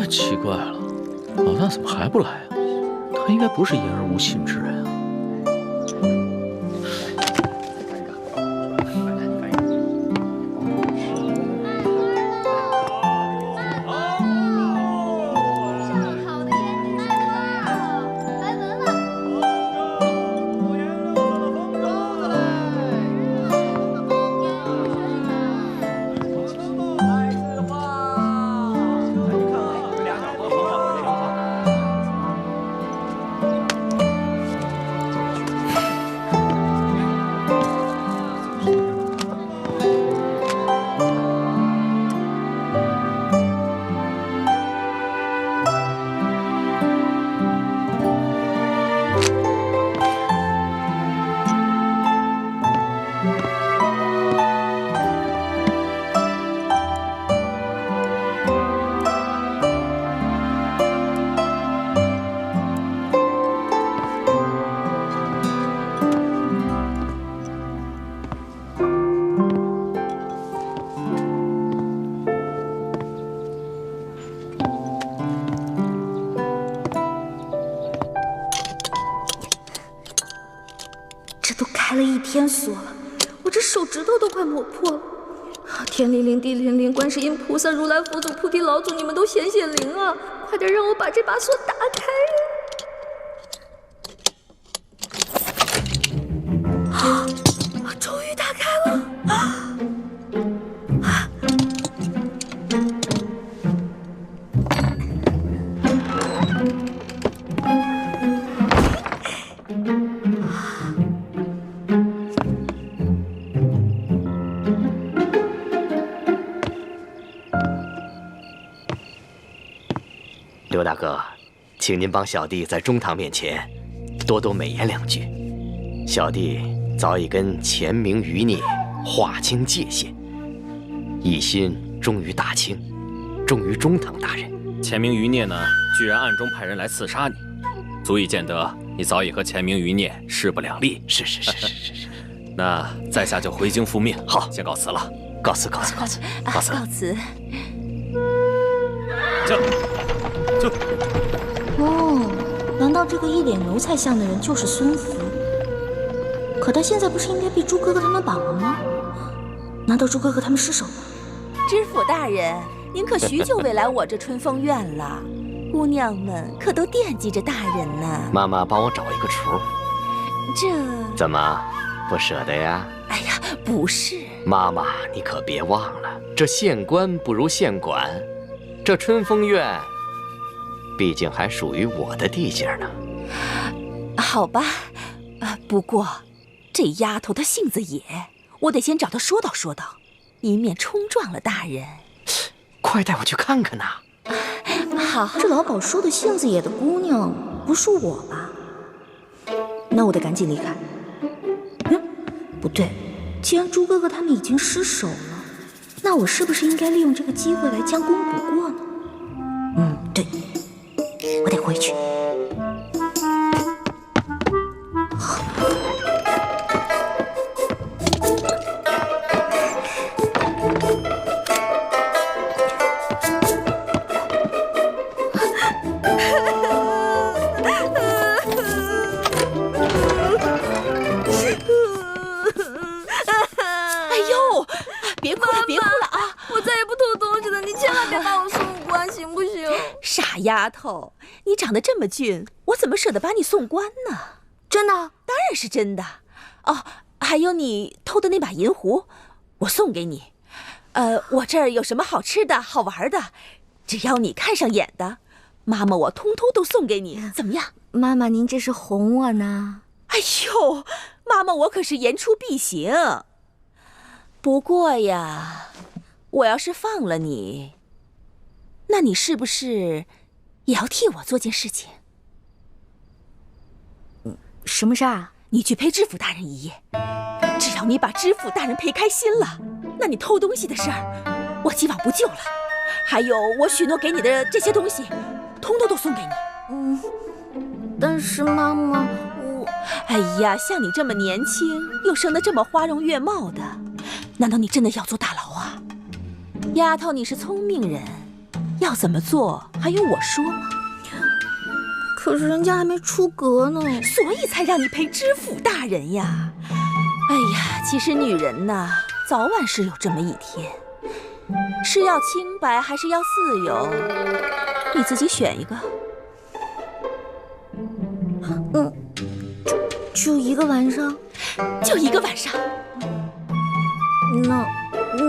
奇怪了，老大怎么还不来啊？他应该不是言而无信之人啊。开了1天锁了，我这手指头都快磨破了。天灵灵，地灵灵，观世音菩萨、如来佛祖、菩提老祖，你们都显显灵啊！快点让我把这把锁打开呀！终于打开了！刘大哥，请您帮小弟在中堂面前多多美言2句。小弟早已跟钱明余孽划清界限，一心忠于大清，忠于中堂大人。钱明余孽呢，居然暗中派人来刺杀你，足以见得你早已和钱明余孽势不两立。是。那在下就回京复命。好，先告辞了。告辞。告辞。就。哦，难道这个一脸奴才相的人就是孙福？可他现在不是应该被朱哥哥他们绑了吗？难道朱哥哥他们失手了？知府大人，您可许久未来我这春风院了，姑娘们可都惦记着大人呢。妈妈帮我找一个厨。这怎么不舍得呀？哎呀，不是。妈妈，你可别忘了，这县官不如县管，这春风院毕竟还属于我的地界呢。好吧，不过这丫头她性子野，我得先找她说道说道，以免冲撞了大人。快带我去看看呐！好，这老鸨说的性子野的姑娘不是我吧？那我得赶紧离开。不对，既然猪哥哥他们已经失手了，那我是不是应该利用这个机会来将功补过呢？对，我得回去。别哭了，别哭了啊！我再也不偷东西了，你千万别把我送官，行不行？傻丫头，你长得这么俊，我怎么舍得把你送官呢？真的？当然是真的。哦，还有你偷的那把银壶，我送给你。我这儿有什么好吃的好玩的，只要你看上眼的，妈妈我通通都送给你，怎么样？妈妈，您这是哄我呢？哎呦，妈妈我可是言出必行。不过呀，我要是放了你，那你是不是也要替我做件事情？什么事儿啊？你去陪知府大人一夜，只要你把知府大人陪开心了，那你偷东西的事儿我既往不咎了。还有我许诺给你的这些东西，通通都送给你。但是妈妈，哎呀，像你这么年轻，又生得这么花容月貌的，难道你真的要坐大牢啊？丫头，你是聪明人，要怎么做还用我说吗？可是人家还没出阁呢，所以才让你陪知府大人呀。哎呀，其实女人呐，早晚是有这么一天，是要清白还是要自由，你自己选一个。就一个晚上，就一个晚上。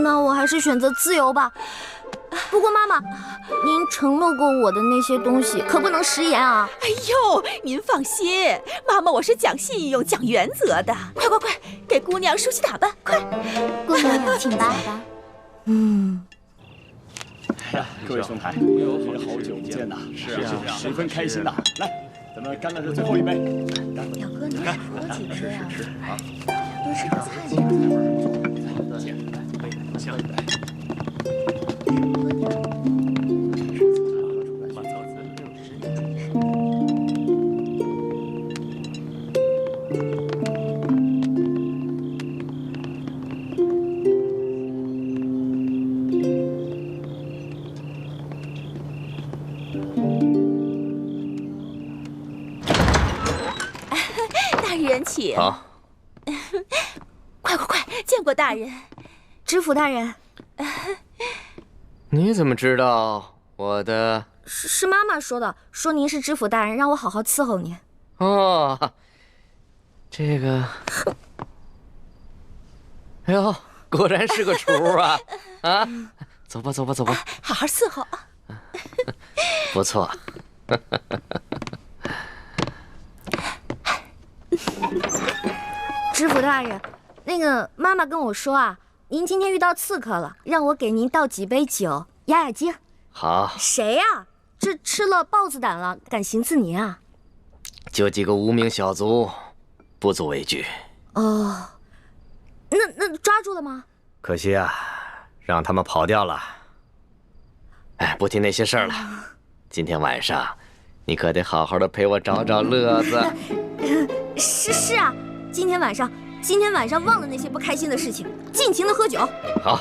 那我还是选择自由吧。不过妈妈，您承诺过我的那些东西可不能食言啊！哎呦，您放心，妈妈我是讲信用、讲原则的。快快快，给姑娘梳洗打扮，快！姑娘请打扮。各位兄台，也好久不见呐，是啊，十分开心呐。来，咱们干了这最后一杯。表哥，你看喝几杯啊？好，都是个菜呀。行。大人请。好。快快快，见过大人。知府大人。你怎么知道我的？是妈妈说的，说您是知府大人，让我好好伺候您。哦，这个，哎呦，果然是个厨啊！啊，走吧，走吧，走吧，好好伺候啊。不错。知府大人，那个妈妈跟我说啊，您今天遇到刺客了，让我给您倒几杯酒压压惊。好。谁呀？这吃了豹子胆了，敢行刺您啊？就几个无名小卒，不足为惧。哦，那抓住了吗？可惜啊，让他们跑掉了。哎，不提那些事儿了。今天晚上，你可得好好的陪我找找乐子。是啊，今天晚上忘了那些不开心的事情，尽情的喝酒。好。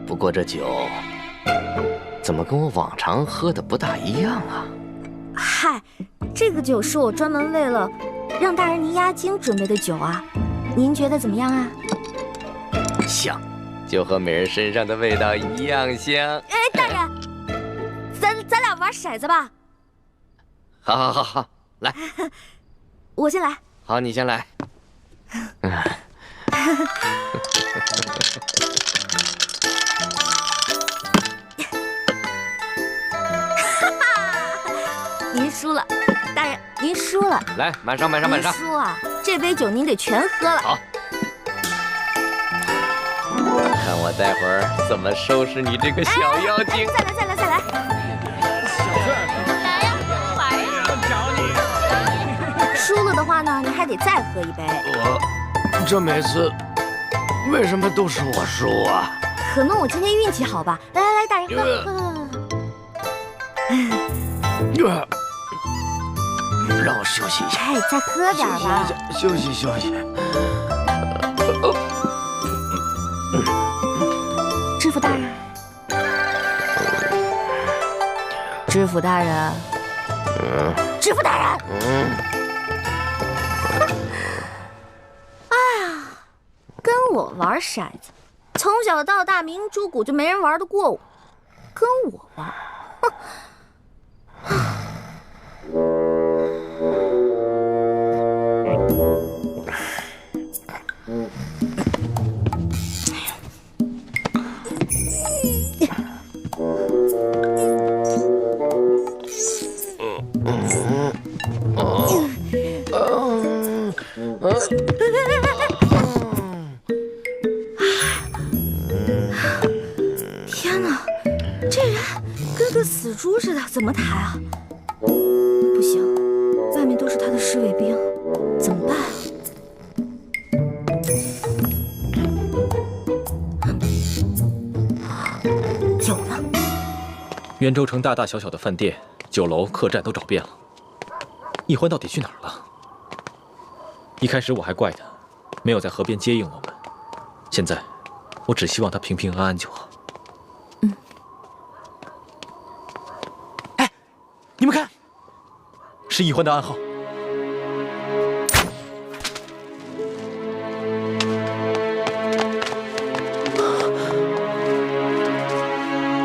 不过这酒怎么跟我往常喝的不大一样啊？嗨，这个酒是我专门为了让大人您压惊准备的酒啊，您觉得怎么样啊？香，就和美人身上的味道一样香。哎，大人，咱俩玩骰子吧。好，来。我先来。好，你先来。您输了，大人，您输了。来，满上，满上，满上。您输啊！这杯酒您得全喝了。好。看我待会儿怎么收拾你这个小妖精！再来，再来，再来！小顺，来呀，玩呀！输了的话呢，你还得再喝一杯。这每次为什么都是我输啊？可能我今天运气好吧。来来来，大人喝。让我休息一下。哎，再喝点吧。休息休息。知府大人，知府大人，知府大人。哎呀，跟我玩骰子，从小到大明珠谷就没人玩得过我，跟我玩，哼。天哪，这人跟个死猪似的，怎么抬啊？不行，外面都是他的侍卫兵，怎么办啊？有了！袁州城大大小小的饭店、酒楼、客栈都找遍了，易欢到底去哪儿了？一开始我还怪他没有在河边接应我们，现在我只希望他平平安安就好。哎，你们看，是易欢的暗号。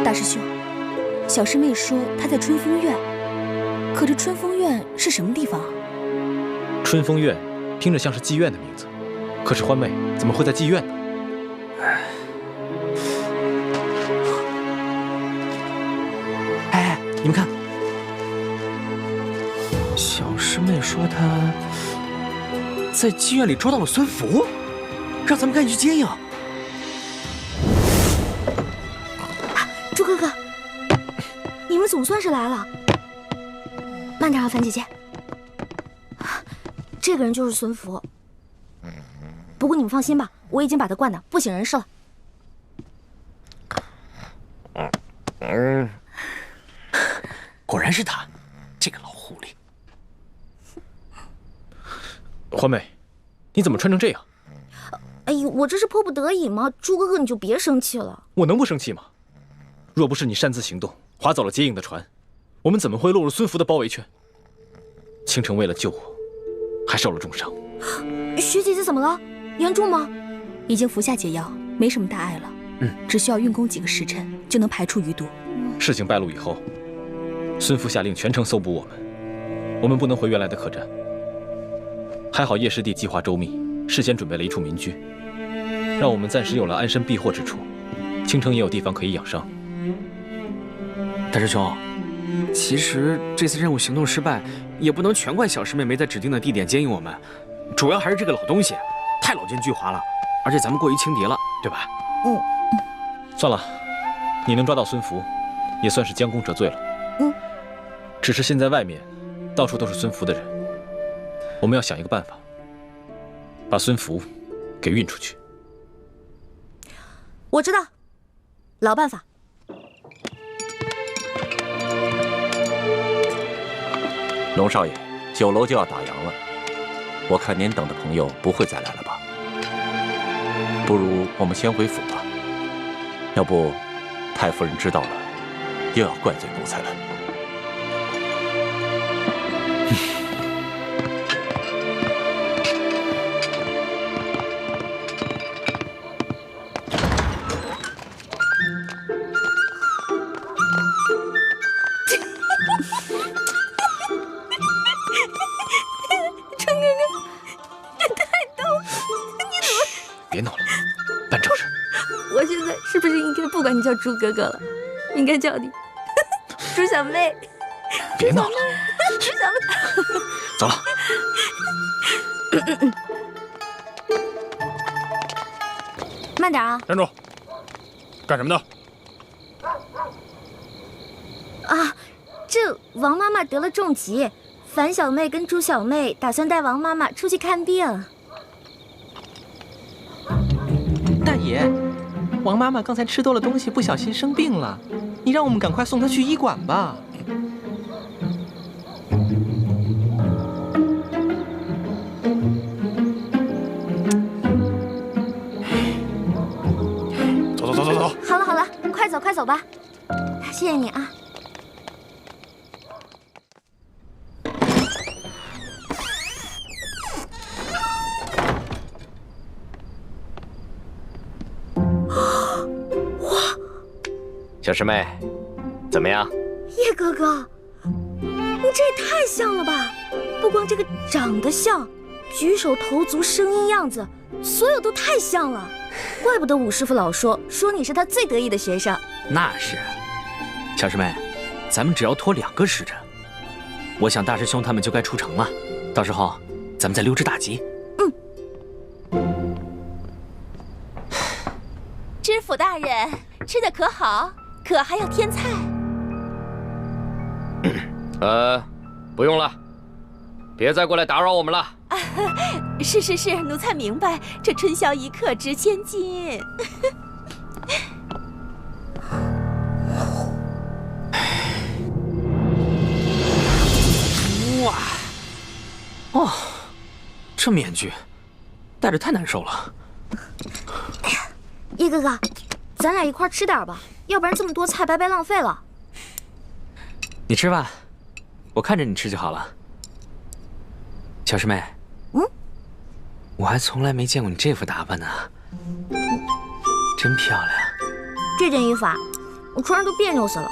大师兄，小师妹说她在春风院，可这春风院是什么地方啊？春风院听着像是妓院的名字，可是欢妹怎么会在妓院呢？哎，你们看，小师妹说她在妓院里捉到了孙福，让咱们赶紧去接应。朱哥哥，你们总算是来了。慢点啊，樊姐姐。这个人就是孙福。不过你们放心吧，我已经把他灌得不省人事了。果然是他，这个老狐狸。欢妹，你怎么穿成这样？哎呦，我这是迫不得已嘛。朱哥哥，你就别生气了。我能不生气吗？若不是你擅自行动，划走了接应的船，我们怎么会落入孙福的包围圈？倾城为了救我，还受了重伤。徐姐姐怎么了？严重吗？已经服下解药，没什么大碍了。只需要运功几个时辰，就能排出余毒。事情败露以后，孙福下令全城搜捕我们不能回原来的客栈。还好叶师弟计划周密，事先准备了一处民居，让我们暂时有了安身避祸之处。倾城也有地方可以养伤。大师兄，其实这次任务行动失败，也不能全怪小师妹没在指定的地点接应我们，主要还是这个老东西太老奸巨猾了，而且咱们过于轻敌了，对吧？算了，你能抓到孙福，也算是将功折罪了。只是现在外面到处都是孙福的人，我们要想一个办法，把孙福给运出去。我知道，老办法。龙少爷，酒楼就要打烊了，我看您等的朋友不会再来了吧？不如我们先回府吧，要不太夫人知道了，又要怪罪奴才了。春哥不管你叫猪哥哥了，应该叫你猪小妹。别闹了，猪小妹。走了。慢点啊！站住！干什么呢？啊，这王妈妈得了重疾，樊小妹跟朱小妹打算带王妈妈出去看病。大爷，王妈妈刚才吃多了东西，不小心生病了，你让我们赶快送她去医馆吧。走。好了，快走吧。谢谢你啊。小师妹，怎么样？叶哥哥，你这也太像了吧！不光这个长得像，举手投足、声音、样子，所有都太像了。怪不得武师傅老说你是他最得意的学生。那是，小师妹，咱们只要拖2个时辰，我想大师兄他们就该出城了。到时候咱们再溜之大吉。知府大人，吃的可好？可还要添菜？不用了，别再过来打扰我们了。是，奴才明白，这春宵一刻值千金。哇，哦，这面具戴着太难受了。叶哥哥，咱俩一块吃点吧，要不然这么多菜白白浪费了。你吃吧，我看着你吃就好了。小师妹，我还从来没见过你这副打扮呢，真漂亮。这件衣服啊，我穿上都别扭死了，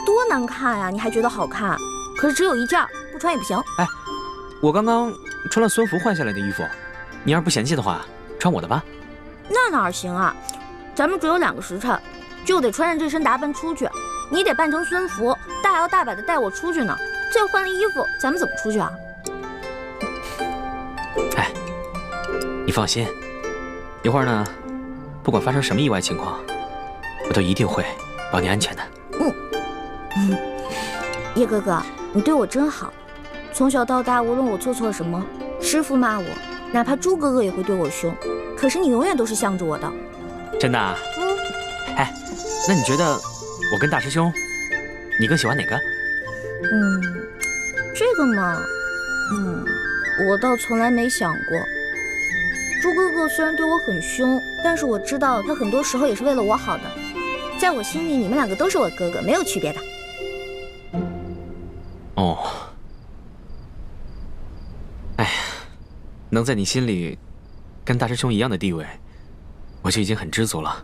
多难看呀！你还觉得好看？可是只有一件，不穿也不行。哎，我刚刚穿了孙福换下来的衣服，你要是不嫌弃的话，穿我的吧。那哪行啊？咱们只有2个时辰，就得穿上这身打扮出去。你得扮成孙福，大摇大摆的带我出去呢。这换了衣服，咱们怎么出去啊？哎，你放心，一会儿呢，不管发生什么意外情况，我都一定会保你安全的。叶哥哥，你对我真好。从小到大，无论我做错什么，师傅骂我，哪怕猪哥哥也会对我凶，可是你永远都是向着我的。真的啊？哎，那你觉得我跟大师兄，你更喜欢哪个？这个嘛，我倒从来没想过。猪哥哥虽然对我很凶，但是我知道他很多时候也是为了我好的。在我心里，你们2个都是我哥哥，没有区别的。哦，哎呀，能在你心里跟大师兄一样的地位，我就已经很知足了。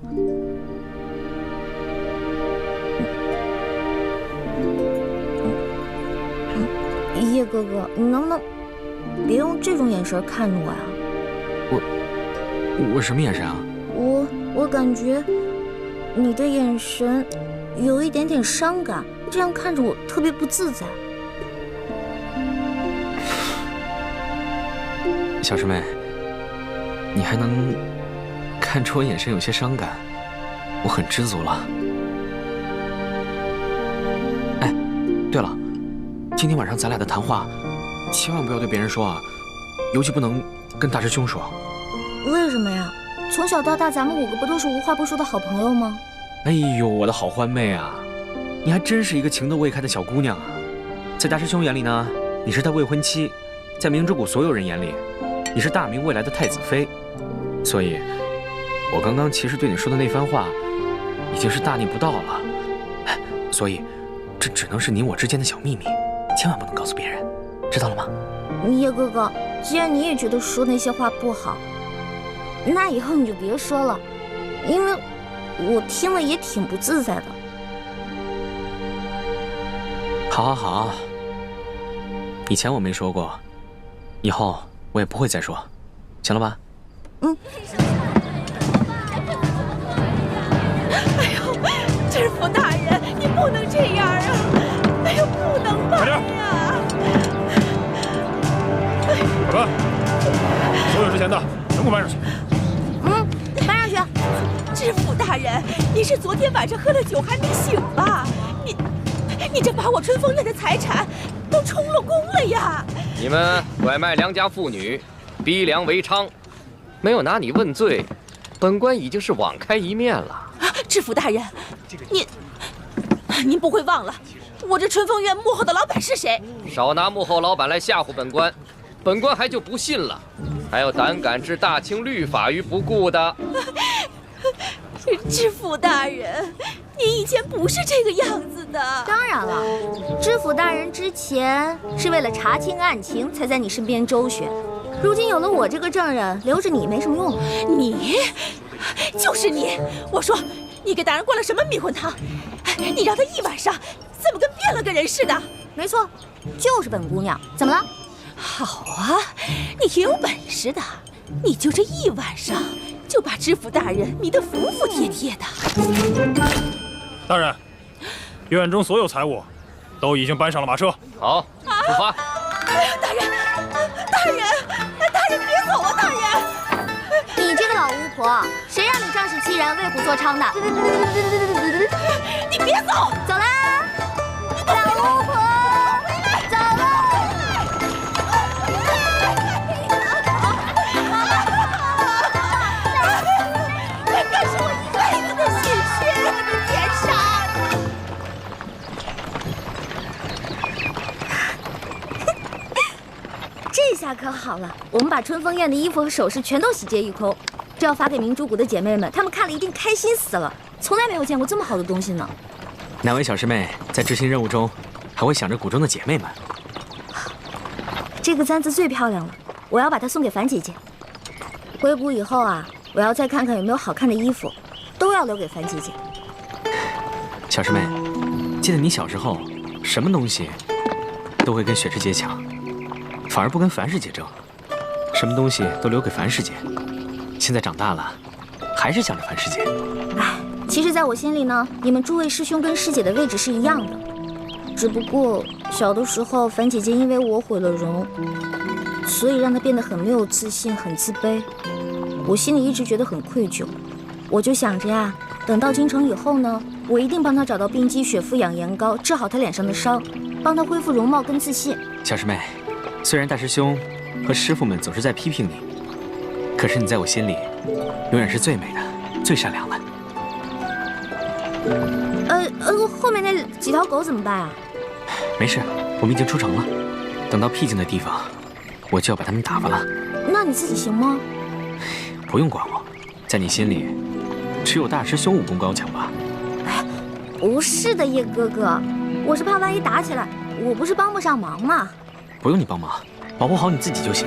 叶哥哥，你能不能别用这种眼神看着我呀？我什么眼神啊？我感觉你的眼神有一点点伤感，这样看着我特别不自在。小师妹，你还能看出我眼神有些伤感，我很知足了。哎，对了，今天晚上咱俩的谈话，千万不要对别人说啊，尤其不能跟大师兄说。为什么呀？从小到大，咱们5个不都是无话不说的好朋友吗？哎呦，我的好欢妹啊，你还真是一个情窦未开的小姑娘啊！在大师兄眼里呢，你是他未婚妻；在明之谷所有人眼里，你是大明未来的太子妃。所以，我刚刚其实对你说的那番话，已经是大逆不道了。所以，这只能是你我之间的小秘密，千万不能告诉别人，知道了吗？叶哥哥，既然你也觉得说那些话不好，那以后你就别说了，因为我听了也挺不自在的。好，以前我没说过，以后我也不会再说，行了吧？哎呦！不能这样啊！哎呦，不能办呀！小哥，所有值钱的全部搬上去。搬上去。知府大人，您是昨天晚上喝了酒还没醒吧？你这把我春风院的财产都充了公了呀！你们拐卖良家妇女，逼良为娼，没有拿你问罪，本官已经是网开一面了。知府大人，您不会忘了我这春风院幕后的老板是谁？少拿幕后老板来吓唬本官，本官还就不信了，还有胆敢置大清律法于不顾的。知府大人，您以前不是这个样子的。当然了，知府大人之前是为了查清案情才在你身边周旋，如今有了我这个证人，留着你没什么用。就是你！我说，你给大人灌了什么迷魂汤？你让他一晚上怎么跟变了个人似的？没错，就是本姑娘。怎么了？好啊，你挺有本事的，你就这一晚上就把知府大人迷得服服帖帖的。大人，院中所有财物都已经搬上了马车。好，出发。大人，你别走啊！大人，你这个老巫婆，谁让你仗势欺人、为虎作伥的？你别走！走啦，老巫婆，走喽！这是我一辈子的心血，你别杀！这下可好了，我们把春风院的衣服和首饰全都洗劫一空，这要发给明珠谷的姐妹们，她们看了一定开心死了，从来没有见过这么好的东西呢。哪位小师妹在执行任务中，还会想着谷中的姐妹们？这个簪子最漂亮了，我要把它送给樊姐姐。回谷以后啊，我要再看看有没有好看的衣服，都要留给樊姐姐。小师妹，记得你小时候，什么东西都会跟雪师姐抢，反而不跟樊师姐争，什么东西都留给樊师姐。现在长大了，还是想着樊师姐。哎，其实在我心里呢，你们诸位师兄跟师姐的位置是一样的，只不过小的时候樊姐姐因为我毁了容，所以让她变得很没有自信，很自卑。我心里一直觉得很愧疚，我就想着呀，等到京城以后呢，我一定帮她找到冰肌雪肤养颜膏，治好她脸上的伤，帮她恢复容貌跟自信。小师妹，虽然大师兄和师傅们总是在批评你，可是你在我心里永远是最美的、最善良的。后面那几条狗怎么办啊？没事，我们已经出城了，等到僻静的地方，我就要把它们打发了。那你自己行吗？不用管我，在你心里，只有大师兄武功高强吧？哎，不是的，叶哥哥，我是怕万一打起来，我不是帮不上忙吗？不用你帮忙，保护好你自己就行。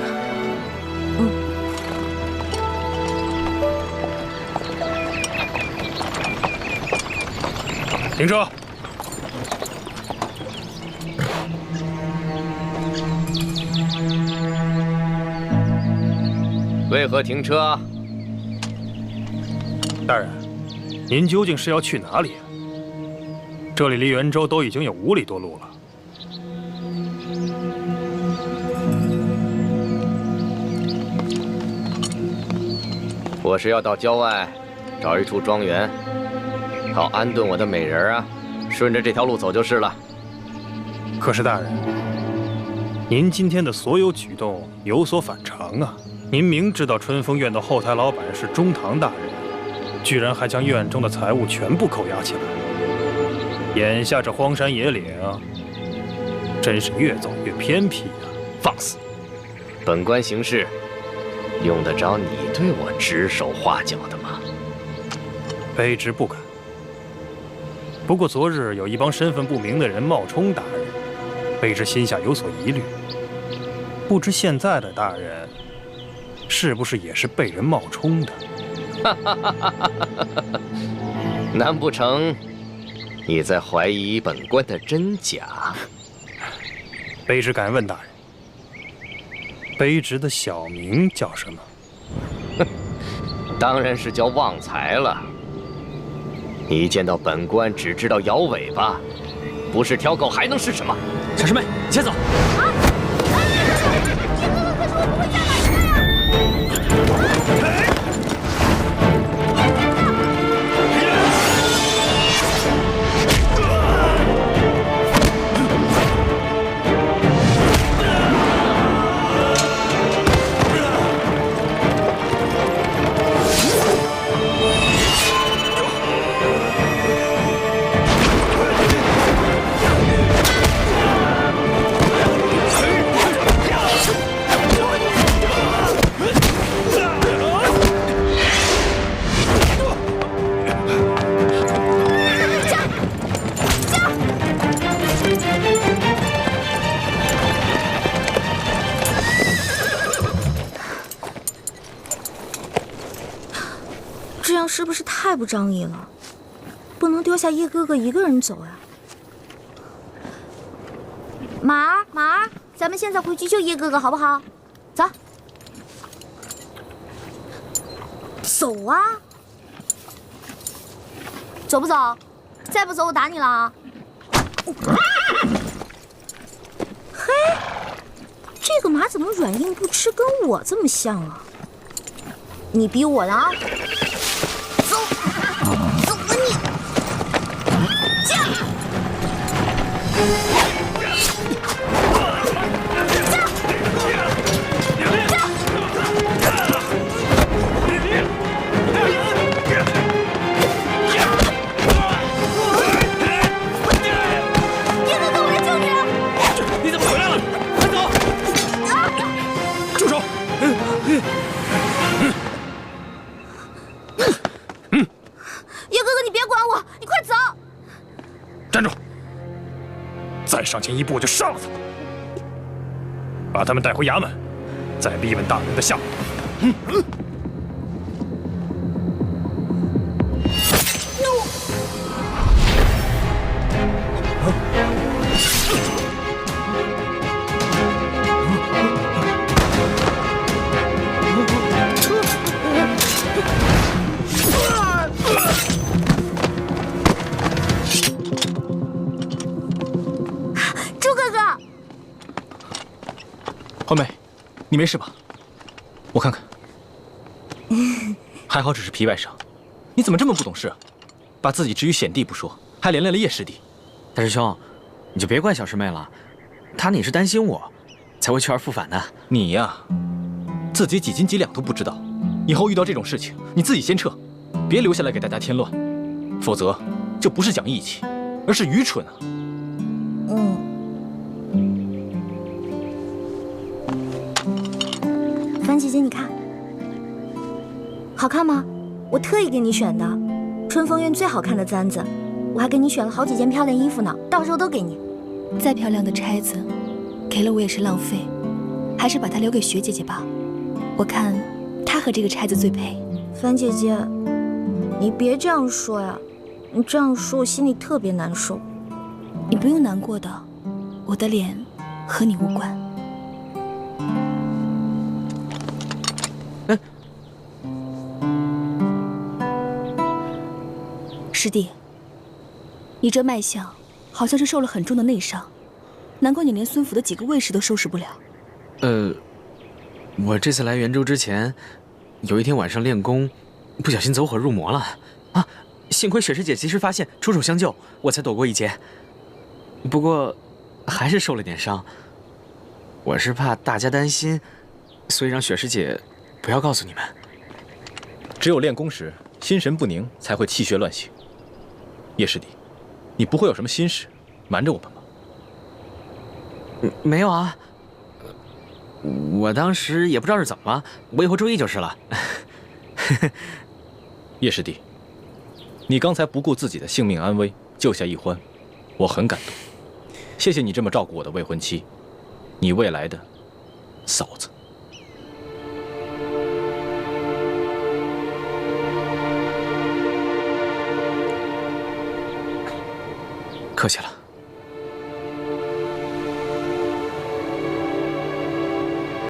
停车！为何停车？大人，您究竟是要去哪里啊？这里离元州都已经有5里多路了。我是要到郊外找一处庄园，好安顿我的美人啊，顺着这条路走就是了。可是大人，您今天的所有举动有所反常啊！您明知道春风院的后台老板是中堂大人，居然还将院中的财物全部扣押起来。眼下这荒山野岭啊，真是越走越偏僻啊！放肆！本官行事用得着你对我指手画脚的吗？卑职不敢。不过昨日有一帮身份不明的人冒充大人，卑职心下有所疑虑。不知现在的大人是不是也是被人冒充的？难不成你在怀疑本官的真假？卑职敢问大人，卑职的小名叫什么？当然是叫旺财了。你见到本官只知道摇尾巴，不是条狗还能是什么？小师妹，你先走。这样是不是太不仗义了？不能丢下叶哥哥一个人走呀！马儿，咱们现在回去救叶哥哥好不好？走，走啊！走不走？再不走我打你了啊！嘿，这个马怎么软硬不吃，跟我这么像啊？你逼我的啊！走吧你！驾！叶哥哥，我来救你了！你怎么回来了？快走！住手！叶哥哥，你别管我，你快走！站住！再上前一步就杀了他们，把他们带回衙门，再逼问大人的下落。猪哥哥，欢妹，你没事吧？我看看，还好只是皮外伤。你怎么这么不懂事啊？把自己置于险地不说，还连累了叶师弟。大师兄，你就别怪小师妹了，她你是担心我，才会去而复返的。你呀，自己几斤几两都不知道，以后遇到这种事情，你自己先撤，别留下来给大家添乱，否则这不是讲义气，而是愚蠢啊！樊姐姐，你看，好看吗？我特意给你选的，春风院最好看的簪子，我还给你选了好几件漂亮衣服呢，到时候都给你。再漂亮的钗子，给了我也是浪费，还是把它留给雪姐姐吧。我看她和这个钗子最配。樊姐姐，你别这样说呀，你这样说我心里特别难受。你不用难过的，我的脸和你无关。师弟，你这脉象好像是受了很重的内伤，难怪你连孙府的几个卫士都收拾不了。我这次来元州之前，有一天晚上练功，不小心走火入魔了啊！幸亏雪师姐及时发现，出手相救，我才躲过一劫。不过，还是受了点伤。我是怕大家担心，所以让雪师姐不要告诉你们。只有练功时心神不宁，才会气血乱行。叶师弟，你不会有什么心事，瞒着我们吧？没有啊，我当时也不知道是怎么了，我以后注意就是了。叶师弟，你刚才不顾自己的性命安危，救下一欢，我很感动。谢谢你这么照顾我的未婚妻，你未来的嫂子。客气了。